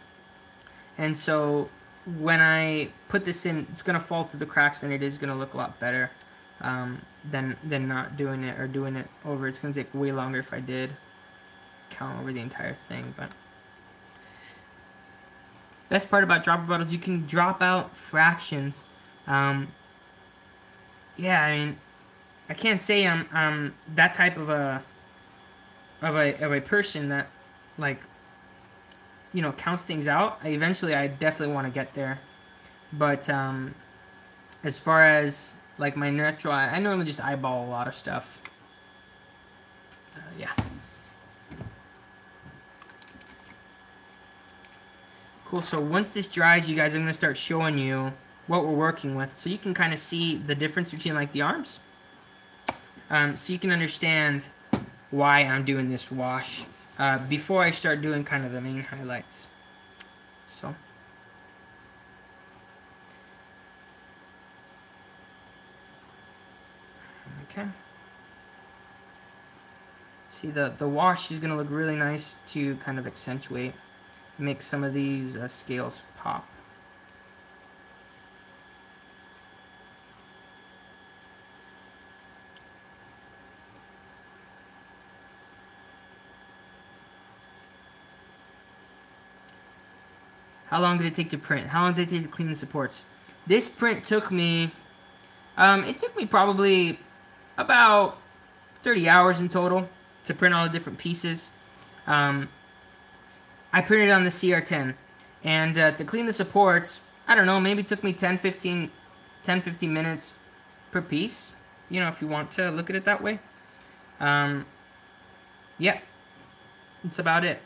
And so when I put this in, it's going to fall through the cracks and it is going to look a lot better than not doing it or doing it over. It's going to take way longer if I did count over the entire thing. But best part about dropper bottles, you can drop out fractions. Yeah, I mean, I can't say I'm that type of a person that, like, you know, counts things out. Eventually, I definitely want to get there. But as far as like my natural, I normally just eyeball a lot of stuff. Yeah. Cool. So once this dries, you guys, I'm gonna start showing you what we're working with, so you can kind of see the difference between like the arms. So you can understand why I'm doing this wash before I start doing kind of the main highlights. So okay, see the wash is gonna look really nice to kind of accentuate, make some of these scales pop. How long did it take to print? How long did it take to clean the supports? This print took me, it took me probably about 30 hours in total to print all the different pieces. I printed on the CR10. And to clean the supports, I don't know, maybe it took me 10-15 minutes per piece. You know, if you want to look at it that way. Yeah, that's about it.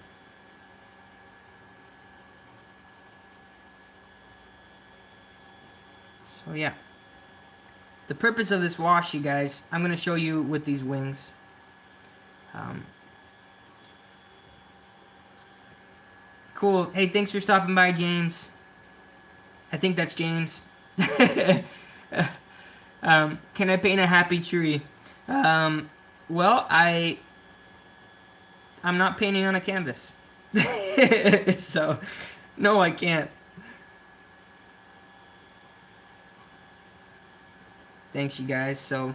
So yeah, the purpose of this wash, you guys, I'm going to show you with these wings. Cool. Hey, thanks for stopping by, James. I think that's James. Can I paint a happy tree? Well, I'm not painting on a canvas. So, no, I can't. Thanks, you guys. So,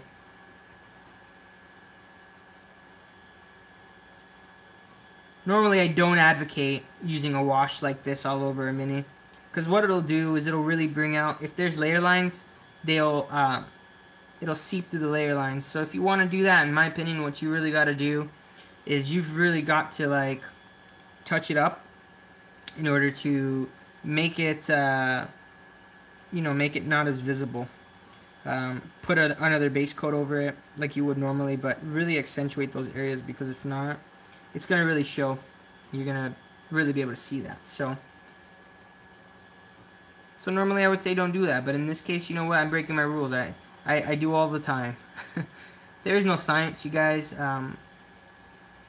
normally I don't advocate using a wash like this all over a mini, because what it'll do is it'll really bring out, if there's layer lines, it'll seep through the layer lines. So if you want to do that, in my opinion, what you really got to do is you've really got to like touch it up in order to make it, you know, make it not as visible. Put another base coat over it like you would normally, but really accentuate those areas, because if not, it's going to really show. you're gonna really be able to see that. So normally I would say don't do that, but in this case, you know what? I'm breaking my rules. I do all the time. There is no science, you guys.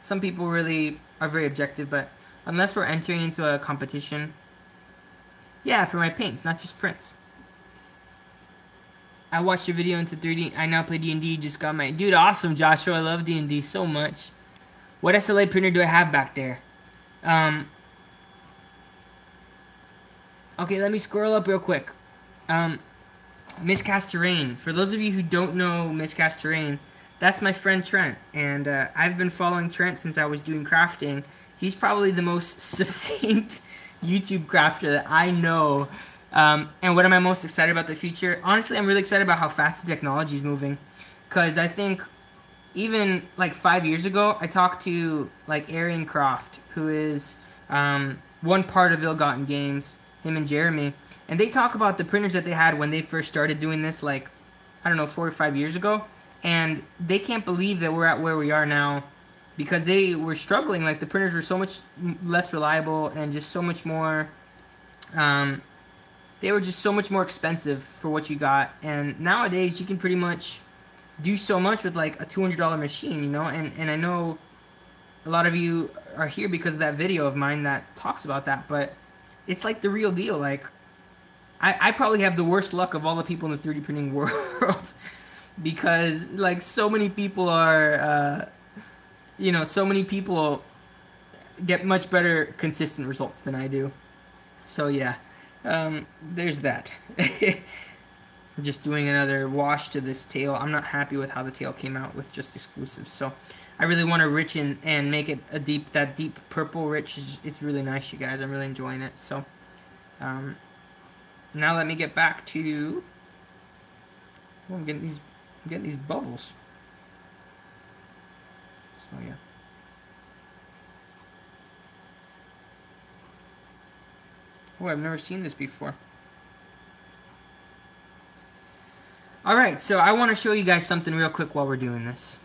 Some people really are very objective, but unless we're entering into a competition, yeah, for my paints, not just prints. I watched your video into 3D. I now play D&D. Just got my... Dude, awesome, Joshua. I love D&D so much. What SLA printer do I have back there? Okay, let me scroll up real quick. Miscast Terrain. For those of you who don't know Miscast Terrain, that's my friend Trent. And I've been following Trent since I was doing crafting. He's probably the most succinct YouTube crafter that I know. And what am I most excited about the future? Honestly, I'm really excited about how fast the technology is moving. Because I think even like 5 years ago, I talked to like Arian Croft, who is one part of Ill-Gotten Games, him and Jeremy. And they talk about the printers that they had when they first started doing this, like, I don't know, 4 or 5 years ago. And they can't believe that we're at where we are now because they were struggling. Like, the printers were so much less reliable and just so much more... they were just so much more expensive for what you got. And nowadays, you can pretty much do so much with, like, a $200 machine, you know? And I know a lot of you are here because of that video of mine that talks about that. But it's, like, the real deal. Like, I probably have the worst luck of all the people in the 3D printing world. Because, like, so many people are, you know, so many people get much better consistent results than I do. So, yeah. There's that. Just doing another wash to this tail. I'm not happy with how the tail came out with just exclusives. So I really want to richen and make it a that deep purple rich. It's really nice, you guys. I'm really enjoying it. So now let me get back to... Oh, I'm getting these bubbles. So yeah. Oh, I've never seen this before. Alright, so I want to show you guys something real quick while we're doing this.